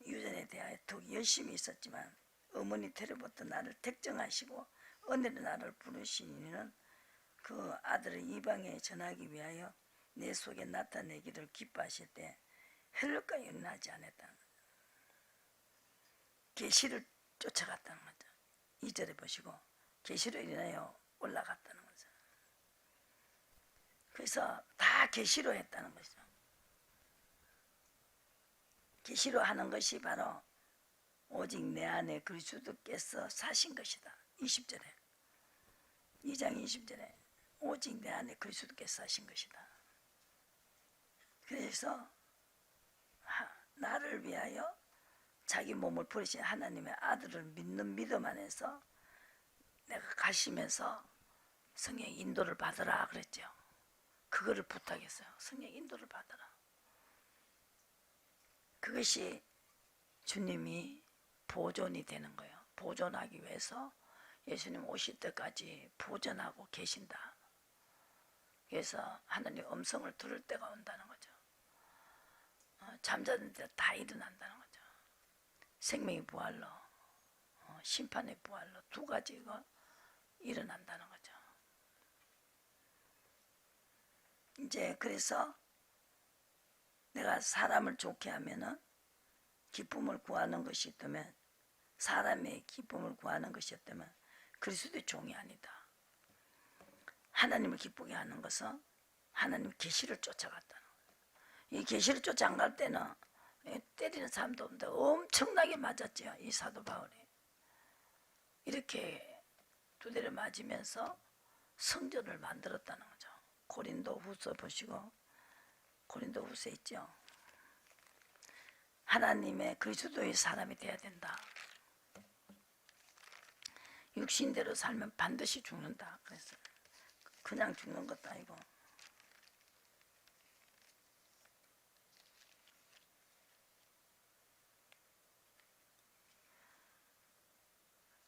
S1: 유전에 대하여 더욱 열심히 있었지만 어머니 때로부터 나를 택정하시고 은혜로 나를 부르시니는 그 아들을 이방에 전하기 위하여 내 속에 나타내기를 기뻐하실 때 헬롯과 연하지 않았다는 거죠. 계시를 쫓아갔다는 거죠. 2절에 보시고 계시로 인하여 올라갔다는 거죠. 그래서 다 계시로 했다는 것이죠. 계시로 하는 것이 바로 오직 내 안에 그리스도께서 사신 것이다. 20절에 2장 20절에 오직 내 안에 그리스도께서 사신 것이다. 그래서 나를 위하여 자기 몸을 버리신 하나님의 아들을 믿는 믿음 안에서 내가 가시면서 성령 인도를 받으라 그랬죠. 그거를 부탁했어요. 성령 인도를 받으라. 그것이 주님이 보존이 되는 거예요. 보존하기 위해서 예수님 오실 때까지 보존하고 계신다. 그래서 하나님 음성을 들을 때가 온다는 거죠. 잠자는 데 다 일어난다는 거죠. 생명의 부활로 심판의 부활로 두 가지가 일어난다는 거죠. 이제 그래서 내가 사람을 좋게 하면은 기쁨을 구하는 것이 있다면 사람의 기쁨을 구하는 것이었다면 그리스도의 종이 아니다. 하나님을 기쁘게 하는 것은 하나님 계시를 쫓아갔다는 거예요. 이 계시를 쫓아 안 갈 때는 때리는 사람도 없는데 엄청나게 맞았죠. 이 사도 바울이 이렇게 두 대를 맞으면서 성전을 만들었다는 거죠. 고린도 후서 보시고 고린도 후서 있죠. 하나님의 그리스도의 사람이 돼야 된다. 육신대로 살면 반드시 죽는다. 그래서 그냥 죽는 것도 아니고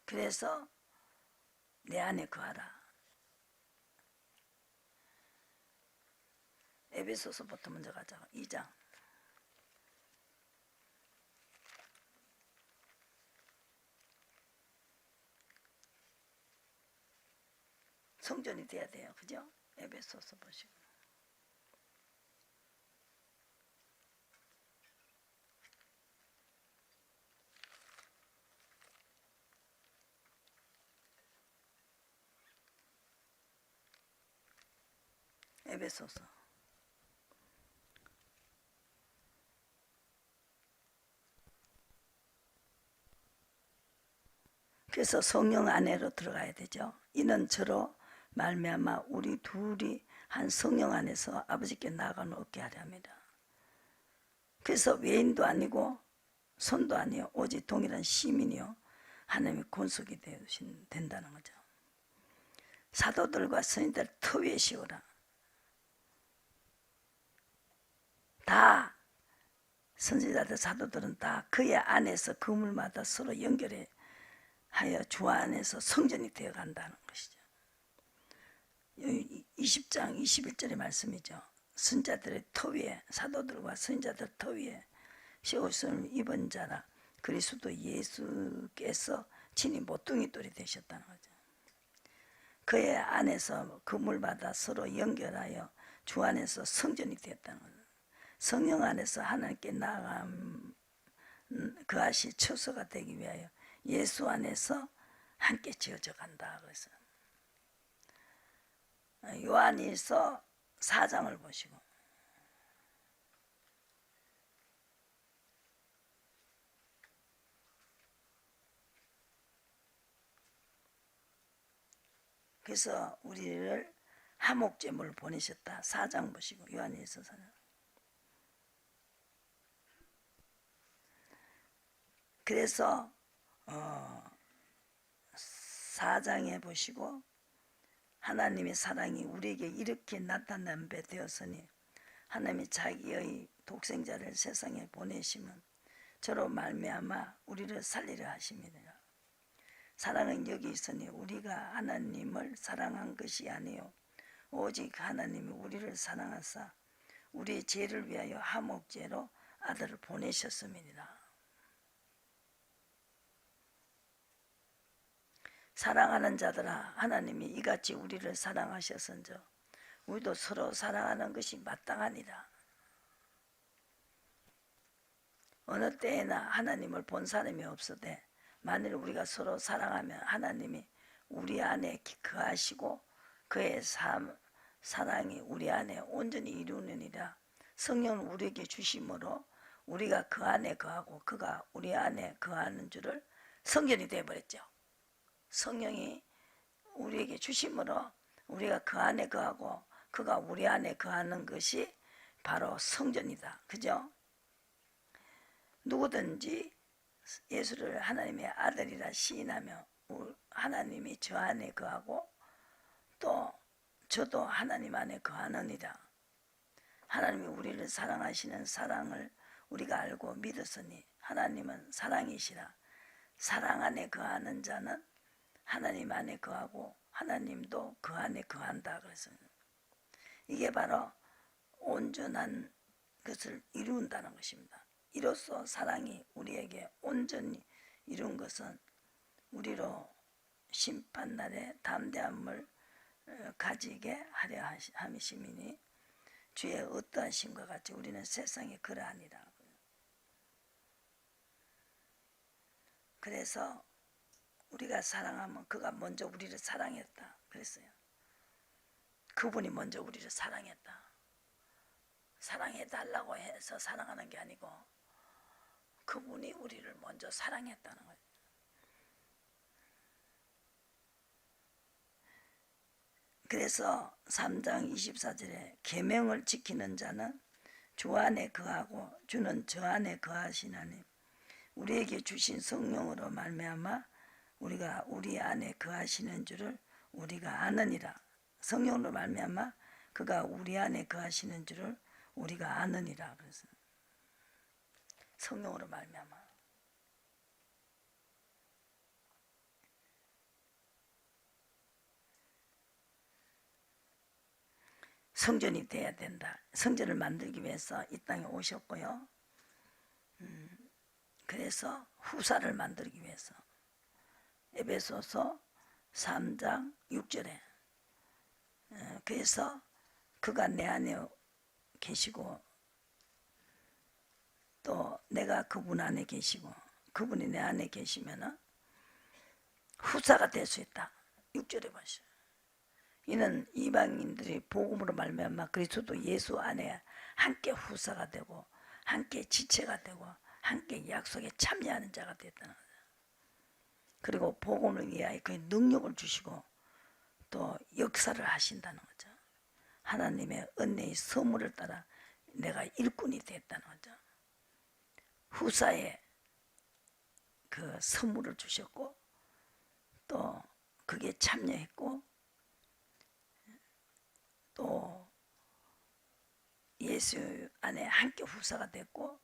S1: 그래서 내 안에 거하라. 에베소서부터 먼저 가자. 2장 성전이 돼야 돼요. 그죠? 에베소서 보시고 에베소서 그래서 성령 안에로 들어가야 되죠. 이는 저로 말미암아 우리 둘이 한 성령 안에서 아버지께 나아가는 얻게 하려 합니다. 그래서 외인도 아니고 손도 아니요 오직 동일한 시민이요 하나님의 권속이 된다는 거죠. 사도들과 선인들 터위에 씌우라. 다 선지자들 사도들은 다 그의 안에서 그물마다 서로 연결해 하여 주 안에서 성전이 되어 간다는 것이죠. 20장 21절의 말씀이죠. 선자들의 터 위에, 사도들과 선자들 터 위에 새 옷을 입은 자라 그리스도 예수께서 친히 모퉁이 돌이 되셨다는 거죠. 그의 안에서 그물받아 서로 연결하여 주 안에서 성전이 되었다는 거죠. 성령 안에서 하나님께 나아감 그 아시 처소가 되기 위하여 예수 안에서 함께 지어져 간다. 그래서 요한일서 4장을 보시고 그래서 우리를 화목제물을 보내셨다. 4장 보시고 요한일서 4장. 그래서 4장에 보시고 하나님의 사랑이 우리에게 이렇게 나타난 배 되었으니 하나님이 자기의 독생자를 세상에 보내시면 저로 말미암아 우리를 살리려 하심이니라. 사랑은 여기 있으니 우리가 하나님을 사랑한 것이 아니요 오직 하나님이 우리를 사랑하사 우리의 죄를 위하여 화목제로 아들을 보내셨음이니라. 사랑하는 자들아 하나님이 이같이 우리를 사랑하셨은즉 우리도 서로 사랑하는 것이 마땅하니라. 어느 때에나 하나님을 본 사람이 없으되 만일 우리가 서로 사랑하면 하나님이 우리 안에 거하시고 그의 사랑이 우리 안에 온전히 이루느니라. 성령을 우리에게 주심으로 우리가 그 안에 거하고 그가 우리 안에 거하는 줄을 성전이 되어버렸죠. 성령이 우리에게 주심으로 우리가 그 안에 거하고 그가 우리 안에 거하는 것이 바로 성전이다. 그죠? 누구든지 예수를 하나님의 아들이라 시인하며 하나님이 저 안에 거하고 또 저도 하나님 안에 거하느니라. 하나님이 우리를 사랑하시는 사랑을 우리가 알고 믿었으니 하나님은 사랑이시라. 사랑 안에 거하는 자는 하나님 안에 거하고 하나님도 그 안에 거한다. 그래서 이게 바로 온전한 것을 이룬다는 것입니다. 이로써 사랑이 우리에게 온전히 이룬 것은 우리로 심판날에 담대함을 가지게 하려 함이시니 주의 어떠하심과 같이 우리는 세상에 그러하니라. 그래서 우리가 사랑하면 그가 먼저 우리를 사랑했다 그랬어요. 그분이 먼저 우리를 사랑했다. 사랑해달라고 해서 사랑하는 게 아니고 그분이 우리를 먼저 사랑했다는 거예요. 그래서 3장 24절에 계명을 지키는 자는 주 안에 거하고 주는 저 안에 거하시나니 우리에게 주신 성령으로 말미암아 우리가 우리 안에 거하시는 줄을 우리가 아느니라. 성령으로 말미암아 그가 우리 안에 거하시는 줄을 우리가 아느니라. 그래서 성령으로 말미암아 성전이 돼야 된다. 성전을 만들기 위해서 이 땅에 오셨고요. 그래서 후사를 만들기 위해서 에베소서 3장 6절에 그래서 그가 내 안에 계시고 또 내가 그분 안에 계시고 그분이 내 안에 계시면 후사가 될 수 있다. 6절에 보시죠. 이는 이방인들이 복음으로 말미암아 그리스도 예수 안에 함께 후사가 되고 함께 지체가 되고 함께 약속에 참여하는 자가 됐다는 거죠. 그리고 복음을 위하여 그의 능력을 주시고 또 역사를 하신다는 거죠. 하나님의 은혜의 선물을 따라 내가 일꾼이 됐다는 거죠. 후사의 그 선물을 주셨고 또 그게 참여했고 또 예수 안에 함께 후사가 됐고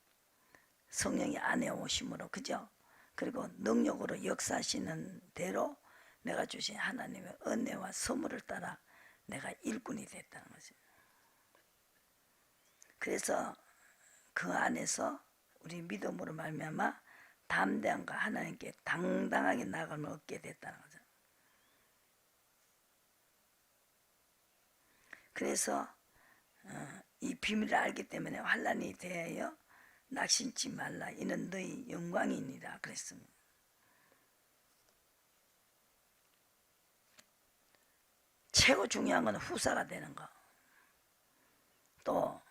S1: 성령이 안에 오심으로 그죠? 그리고 능력으로 역사하시는 대로 내가 주신 하나님의 은혜와 선물을 따라 내가 일꾼이 됐다는 거죠. 그래서 그 안에서 우리 믿음으로 말미암아 담대함과 하나님께 당당하게 나아감을 얻게 됐다는 거죠. 그래서 이 비밀을 알기 때문에 환난이 대하여 낙심치 말라. 이는 너희 영광이니라 그랬습니다. 최고 중요한 건 후사가 되는 거. 또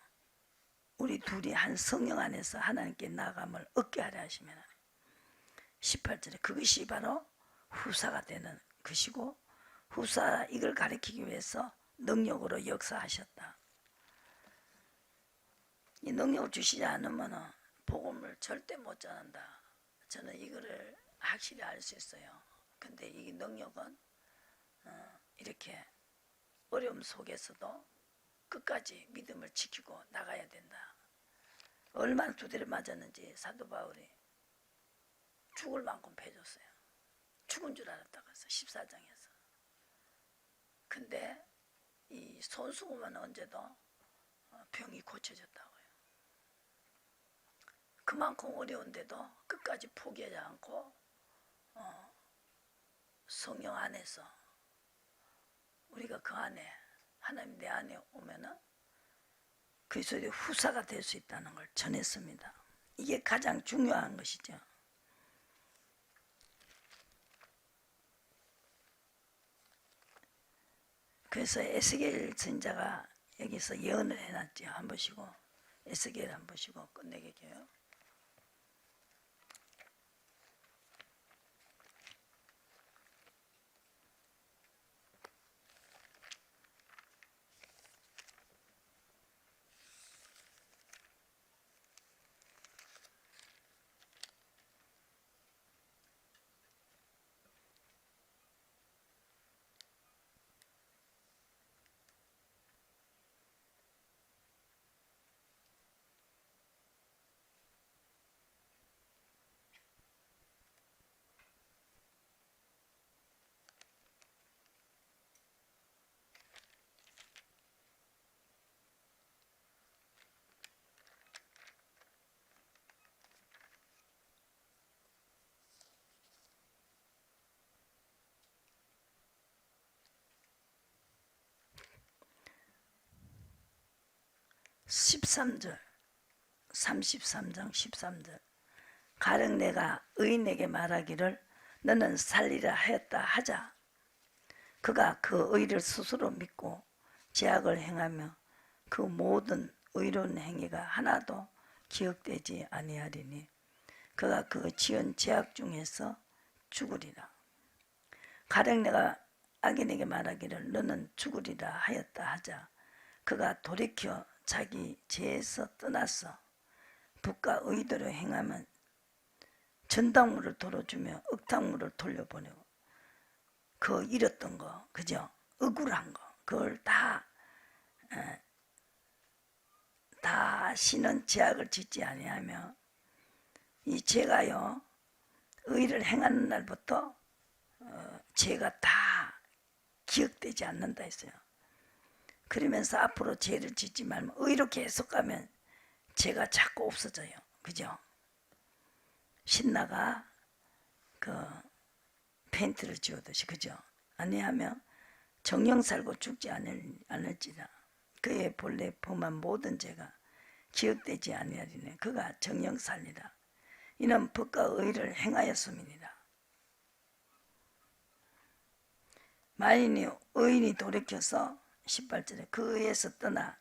S1: 우리 둘이 한 성령 안에서 하나님께 나아감을 얻게 하려 하시면 18절에 그것이 바로 후사가 되는 것이고 후사 이걸 가리키기 위해서 능력으로 역사하셨다. 이 능력을 주시지 않으면 복음을 절대 못 전한다. 저는 이거를 확실히 알 수 있어요. 근데 이 능력은 이렇게 어려움 속에서도 끝까지 믿음을 지키고 나가야 된다. 얼마나 두드려 맞았는지 사도 바울이 죽을 만큼 패줬어요. 죽은 줄 알았다고 해서 14장에서. 근데 이 손수고만 언제도 병이 고쳐졌다고요. 그만큼 어려운데도 끝까지 포기하지 않고 성령 안에서 우리가 그 안에 하나님 내 안에 오면은 그리스도의 후사가 될 수 있다는 걸 전했습니다. 이게 가장 중요한 것이죠. 그래서 에스겔 선지자가 여기서 예언을 해놨죠. 한 보시고 에스겔 한 보시고 끝내게요. (13절) 33장 13절 가령 내가 의인에게 말하기를 너는 살리라 하였다 하자 그가 그 의를 스스로 믿고 죄악을 행하며 그 모든 의로운 행위가 하나도 기억되지 아니하리니 그가 그 지은 죄악 중에서 죽으리라. 가령 내가 악인에게 말하기를 너는 죽으리라 하였다 하자 그가 돌이켜 자기 죄에서 떠나서 북과 의대로 행하면 전당물을 돌아주며 억탕물을 돌려보내고 그 잃었던 거, 그죠? 억울한 거, 그걸 다시는 죄악을 짓지 아니하며 이 죄가요 의를 행하는 날부터 죄가 다 기억되지 않는다 했어요. 그러면서 앞으로 죄를 짓지 말면 의로 계속 가면 죄가 자꾸 없어져요. 그죠? 신나가 그 펜트를 지우듯이 그죠? 아니하면 정령 살고 죽지 않을지라 그의 본래 범한 모든 죄가 기억되지 아니하리니 그가 정령 살리라. 이는 법과 의를 행하였음이니라. 만인이 의인이 돌이켜서 18절에 그 의에서 떠나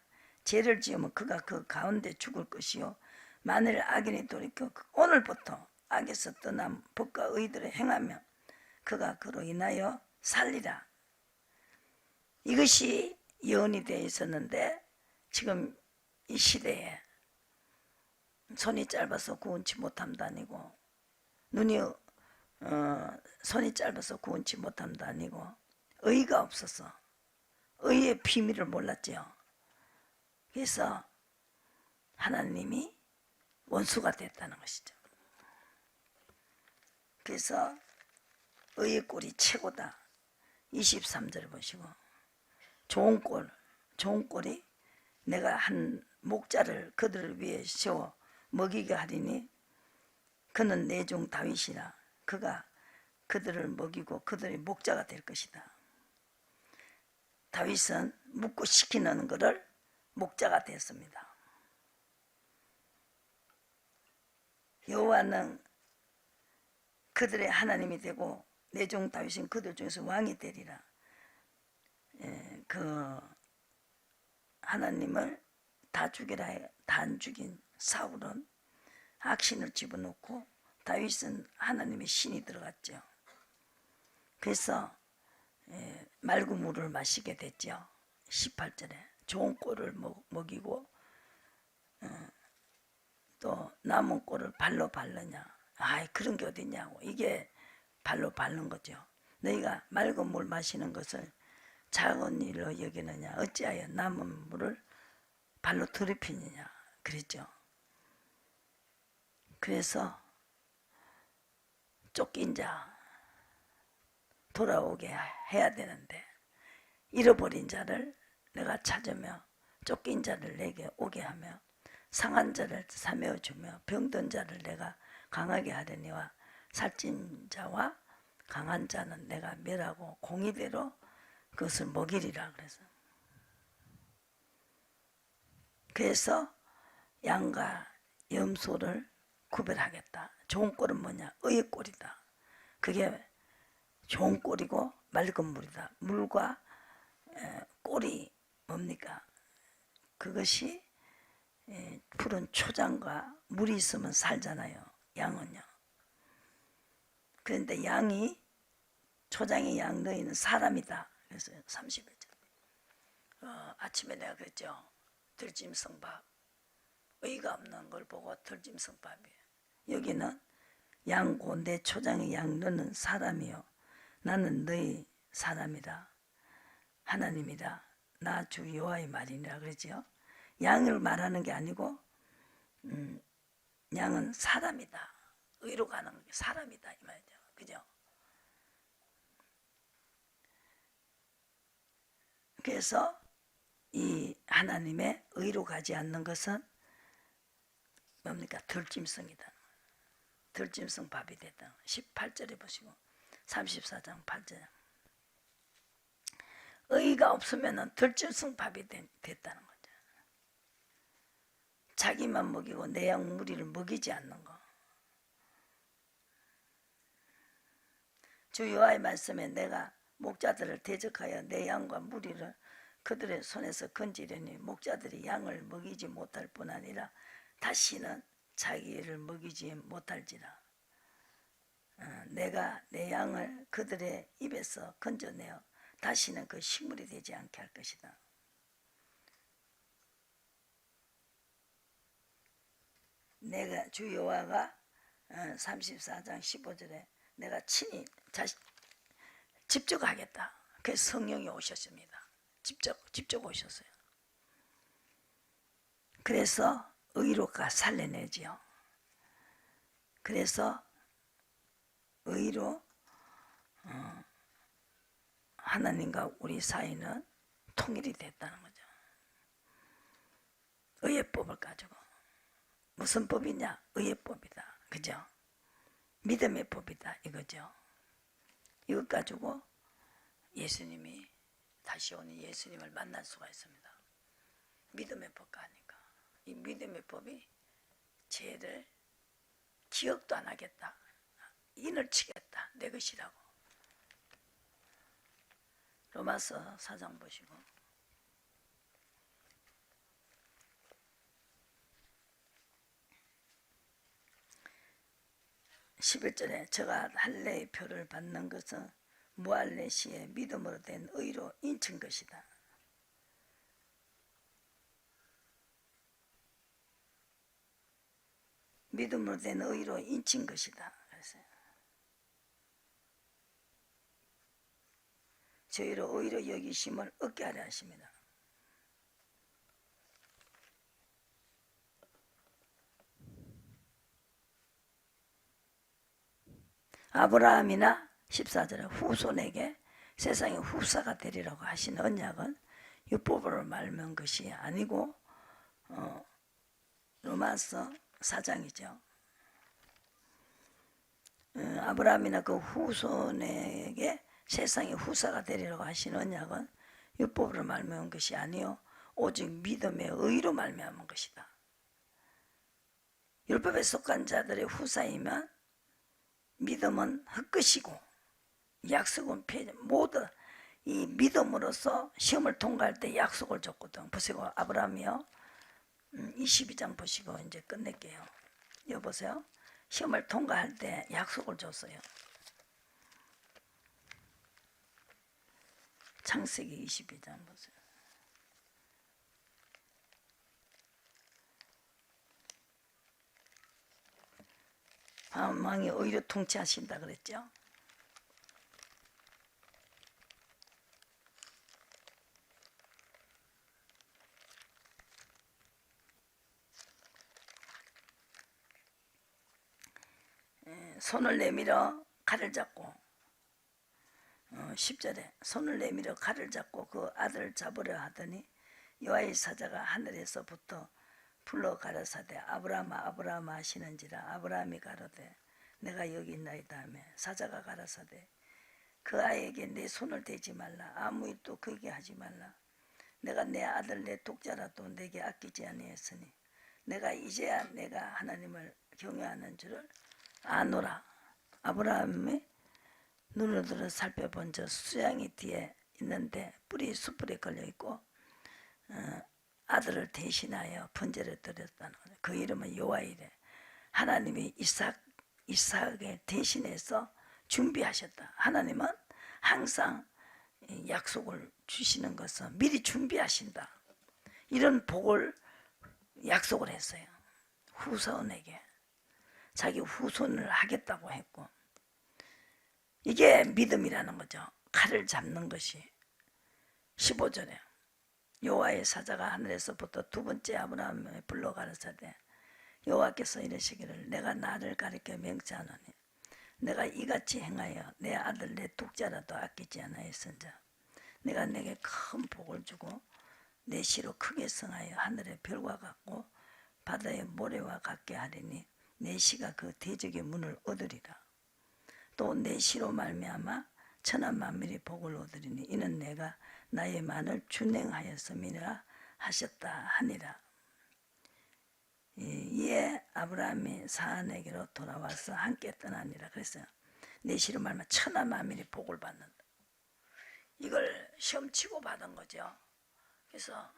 S1: 죄를 지으면 그가 그 가운데 죽을 것이요 만일 악인이 돌이켜 오늘부터 악에서 떠난 법과 의들을 행하며 그가 그로 인하여 살리라. 이것이 예언이 되어 있었는데 지금 이 시대에 손이 짧아서 구원치 못함도 아니고 눈이 손이 짧아서 구원치 못함도 아니고 의가 없어서 의의 비밀을 몰랐죠. 그래서 하나님이 원수가 됐다는 것이죠. 그래서 의의 꼴이 최고다. 23절 보시고 좋은 꼴이 내가 한 목자를 그들을 위해 세워 먹이게 하리니 그는 내 종 다윗이라. 그가 그들을 먹이고 그들의 목자가 될 것이다. 다윗은 묻고 시키는 것을 목자가 됐습니다. 여호와는 그들의 하나님이 되고 내 종 다윗은 그들 중에서 왕이 되리라. 그 하나님을 다 죽이라 다 안 죽인 사울은 악신을 집어넣고 다윗은 하나님의 신이 들어갔죠. 그래서 맑은 물을 마시게 됐죠. 18절에 좋은 꼴을 먹이고 또 남은 꼴을 발로 밟느냐. 아이 그런 게 어딨냐고. 이게 발로 밟는 거죠. 너희가 맑은 물 마시는 것을 작은 일로 여기느냐. 어찌하여 남은 물을 발로 더럽히느냐. 그랬죠. 그래서 쫓긴 자 돌아오게 해야 되는데 잃어버린 자를 내가 찾으며 쫓긴 자를 내게 오게 하며 상한 자를 사매어 주며 병든 자를 내가 강하게 하려니와 살찐 자와 강한 자는 내가 멸하고 공의대로 그것을 먹이리라. 그래서 양과 염소를 구별하겠다. 좋은 꼴은 뭐냐? 의의 꼴이다. 그게 좋은 꼴이고 맑은 물이다. 물과 꼴이 뭡니까? 그것이 푸른 초장과 물이 있으면 살잖아요. 양은요. 그런데 양이 초장에 양 너희는 사람이다. 그래서 31절 아침에 내가 그랬죠. 들짐승밥 의가 없는 걸 보고 들짐승밥이에요. 여기는 양고 내 초장의 양 너는 사람이요 나는 너희 사람이다. 하나님이다. 나 주 여호와의 말이니라 그랬죠. 양을 말하는 게 아니고 양은 사람이다. 의로 가는 게 사람이다 이 말이죠. 그죠? 그래서 이 하나님의 의로 가지 않는 것은 뭡니까? 들짐승이다. 들짐승 밥이 됐다. 18절에 보시고 34장 8절 의가 없으면 들짐승 밥이 됐다는 거죠. 자기만 먹이고 내 양 무리를 먹이지 않는 거. 주 여호와의 말씀에 내가 목자들을 대적하여 내 양과 무리를 그들의 손에서 건지려니 목자들이 양을 먹이지 못할 뿐 아니라 다시는 자기를 먹이지 못할지라. 내가 내 양을 그들의 입에서 건져내어 다시는 그 식물이 되지 않게 할 것이다. 내가 주 여호와가 34장 15절에 내가 친히 직접 하겠다. 그래서 성령이 오셨습니다. 직접 오셨어요. 그래서 의로가 살려내지요. 그래서 의로 하나님과 우리 사이는 통일이 됐다는 거죠. 의예법을 가지고 무슨 법이냐? 의예법이다. 그죠? 믿음의 법이다. 이거죠. 이것 가지고 예수님이 다시 오는 예수님을 만날 수가 있습니다. 믿음의 법과 하니까 이 믿음의 법이 죄를 기억도 안 하겠다. 인을 치겠다. 내 것이라고. 로마서 4장 보시고 11절에 저가 할례의 표를 받는 것은 무할례 시에 믿음으로 된 의로 인친 것이다. 믿음으로 된 의로 인친 것이다. 그랬어요. 저희로 의로 여기심을 얻게 하려 하십니다. 아브라함이나 14절에 후손에게 세상의 후사가 되리라고 하신 언약은 율법으로 말면 것이 아니고 로마서 4장이죠. 아브라함이나 그 후손에게 세상의 후사가 되리라고 하신 언약은 율법으로 말미암은 것이 아니요 오직 믿음의 의로 말미암은 것이다. 율법에 속한 자들의 후사이면 믿음은 헛것이고 약속은 폐전. 모두 이 믿음으로써 시험을 통과할 때 약속을 줬거든. 보세요. 아브라함이요. 22장 보시고 이제 끝낼게요. 여보세요. 시험을 통과할 때 약속을 줬어요. 창세기 22장 보세요. 왕이 오히려 통치하신다 그랬죠. 손을 내밀어 칼을 잡고 10절에 손을 내밀어 칼을 잡고 그 아들을 잡으려 하더니 여호와의 사자가 하늘에서부터 불러 가라사대 아브라함아 아브라함아 하시는지라 아브라함이 가로되 내가 여기 있나이다 하며 사자가 가라사대 그 아이에게 내 손을 대지 말라 아무 일도 그에게 하지 말라 내가 내 아들 내 독자라도 내게 아끼지 아니했으니 내가 이제야 내가 하나님을 경외하는 줄을 아노라. 아브라함이 눈을 들어 살펴본 저 수양이 뒤에 있는데 뿔이 숯불에 걸려있고 아들을 대신하여 번제를 드렸다는 거예요. 그 이름은 여호와이래. 하나님이 이삭을 대신해서 준비하셨다. 하나님은 항상 약속을 주시는 것은 미리 준비하신다. 이런 복을 약속을 했어요. 후손에게. 자기 후손을 하겠다고 했고 이게 믿음이라는 거죠. 칼을 잡는 것이 15절에 여호와의 사자가 하늘에서부터 두 번째 아브라함을 불러 가라사대 여호와께서 이르시기를 내가 나를 가리켜 맹세하노니 내가 이같이 행하여 내 아들 내 독자라도 아끼지 아니하였은즉 내가 내게 큰 복을 주고 내 시로 크게 성하여 하늘의 별과 같고 바다의 모래와 같게 하리니 내 시가 그 대적의 문을 얻으리라. 또 내 시로 말미암아 천하 만민이 복을 얻으리니 이는 내가 나의 만을 준행하였음이라 하셨다 하니라. 이에 아브라함이 사안에게로 돌아와서 함께 떠나니라. 그래서 내 시로 말미암아 천하 만민이 복을 받는다. 이걸 시험치고 받은 거죠. 그래서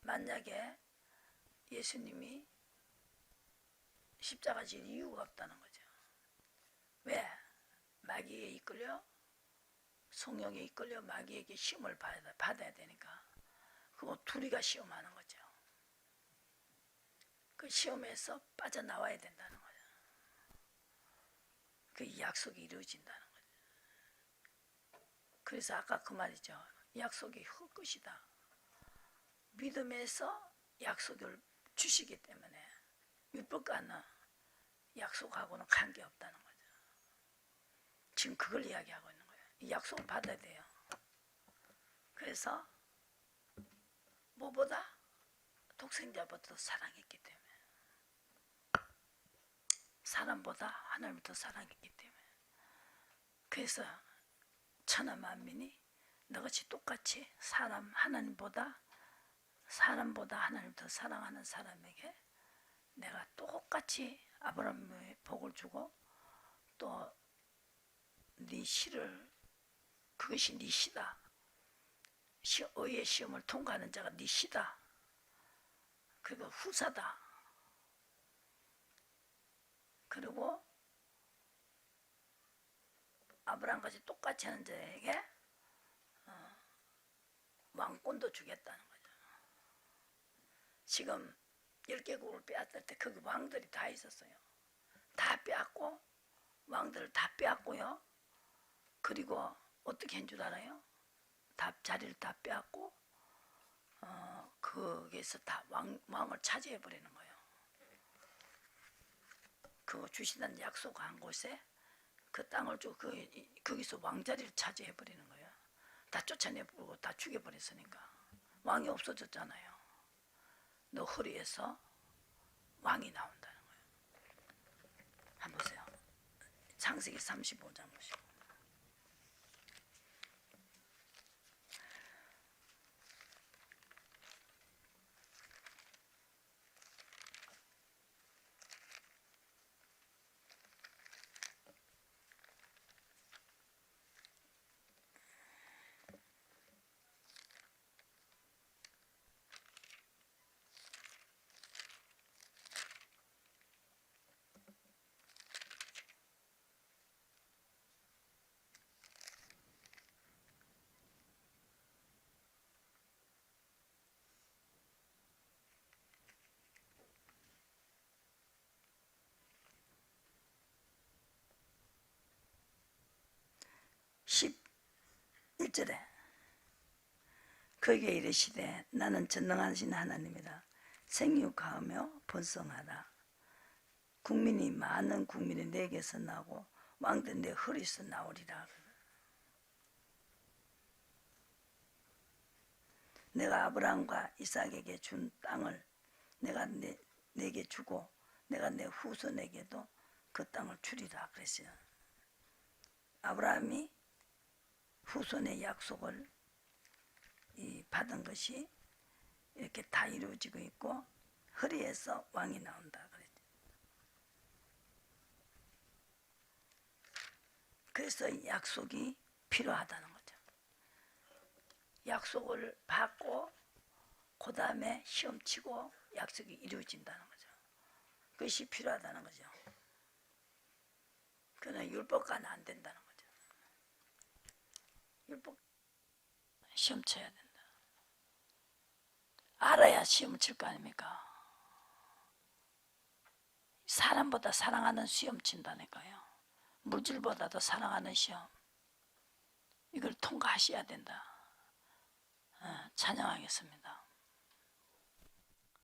S1: 만약에 예수님이 십자가 질 이유가 없다는 거죠. 왜? 마귀에 이끌려 성령에 이끌려 마귀에게 시험을 받아야 되니까 그거 둘이가 시험하는 거죠. 그 시험에서 빠져나와야 된다는 거죠. 그 약속이 이루어진다는 거죠. 그래서 아까 그 말이죠. 약속이 헛것이다. 믿음에서 약속을 주시기 때문에 율법과는 약속하고는 관계없다는 거죠. 지금 그걸 이야기하고 있는 거예요. 이 약속을 받아야 돼요. 그래서 무엇보다 독생자보다 사랑했기 때문에 사람보다 하나님을 더 사랑했기 때문에 그래서 천하 만민이 너같이 똑같이 하나님보다 하나님을 더 사랑하는 사람에게 내가 똑같이 아브라함의 복을 주고 또 네 시를 그것이 네 시다. 의의 시험을 통과하는 자가 네 시다. 그리고 후사다. 그리고 아브라함같이 똑같이 하는 자에게 왕권도 주겠다는 거죠. 지금 10개국을 빼앗을 때 거기 왕들이 다 있었어요. 다 빼앗고 왕들을 다 빼앗고요. 그리고 어떻게 한 줄 알아요? 자리를 다 빼앗고 거기에서 다 왕을 차지해 버리는 거예요. 그거 주시는 약속한 곳에 그 땅을 주 거기서 왕자리를 차지해 버리는 거예요. 다 쫓아내버리고 다 죽여버렸으니까 왕이 없어졌잖아요. 너 허리에서 왕이 나온다는 거예요. 한번 보세요. 창세기 35장 보시고. 십 1절에 그에게 이르시되 나는 전능하신 하나님이라 생육하며 번성하라. 국민이 많은 국민이 내게서 나고 왕들 내 허리에서 나오리라. 내가 아브라함과 이삭에게 준 땅을 내가 내게 주고 내가 내 후손에게도 그 땅을 주리라 그랬어요. 아브라함이 후손의 약속을 받은 것이 이렇게 다 이루어지고 있고 허리에서 왕이 나온다 그랬죠. 그래서 약속이 필요하다는 거죠. 약속을 받고 그 다음에 시험 치고 약속이 이루어진다는 거죠. 그것이 필요하다는 거죠. 그는 율법과는 안 된다는 거죠. 율법 시험 쳐야 된다. 알아야 시험 칠 거 아닙니까? 사람보다 사랑하는 시험 친다니까요. 물질보다도 사랑하는 시험. 이걸 통과하셔야 된다. 찬양하겠습니다.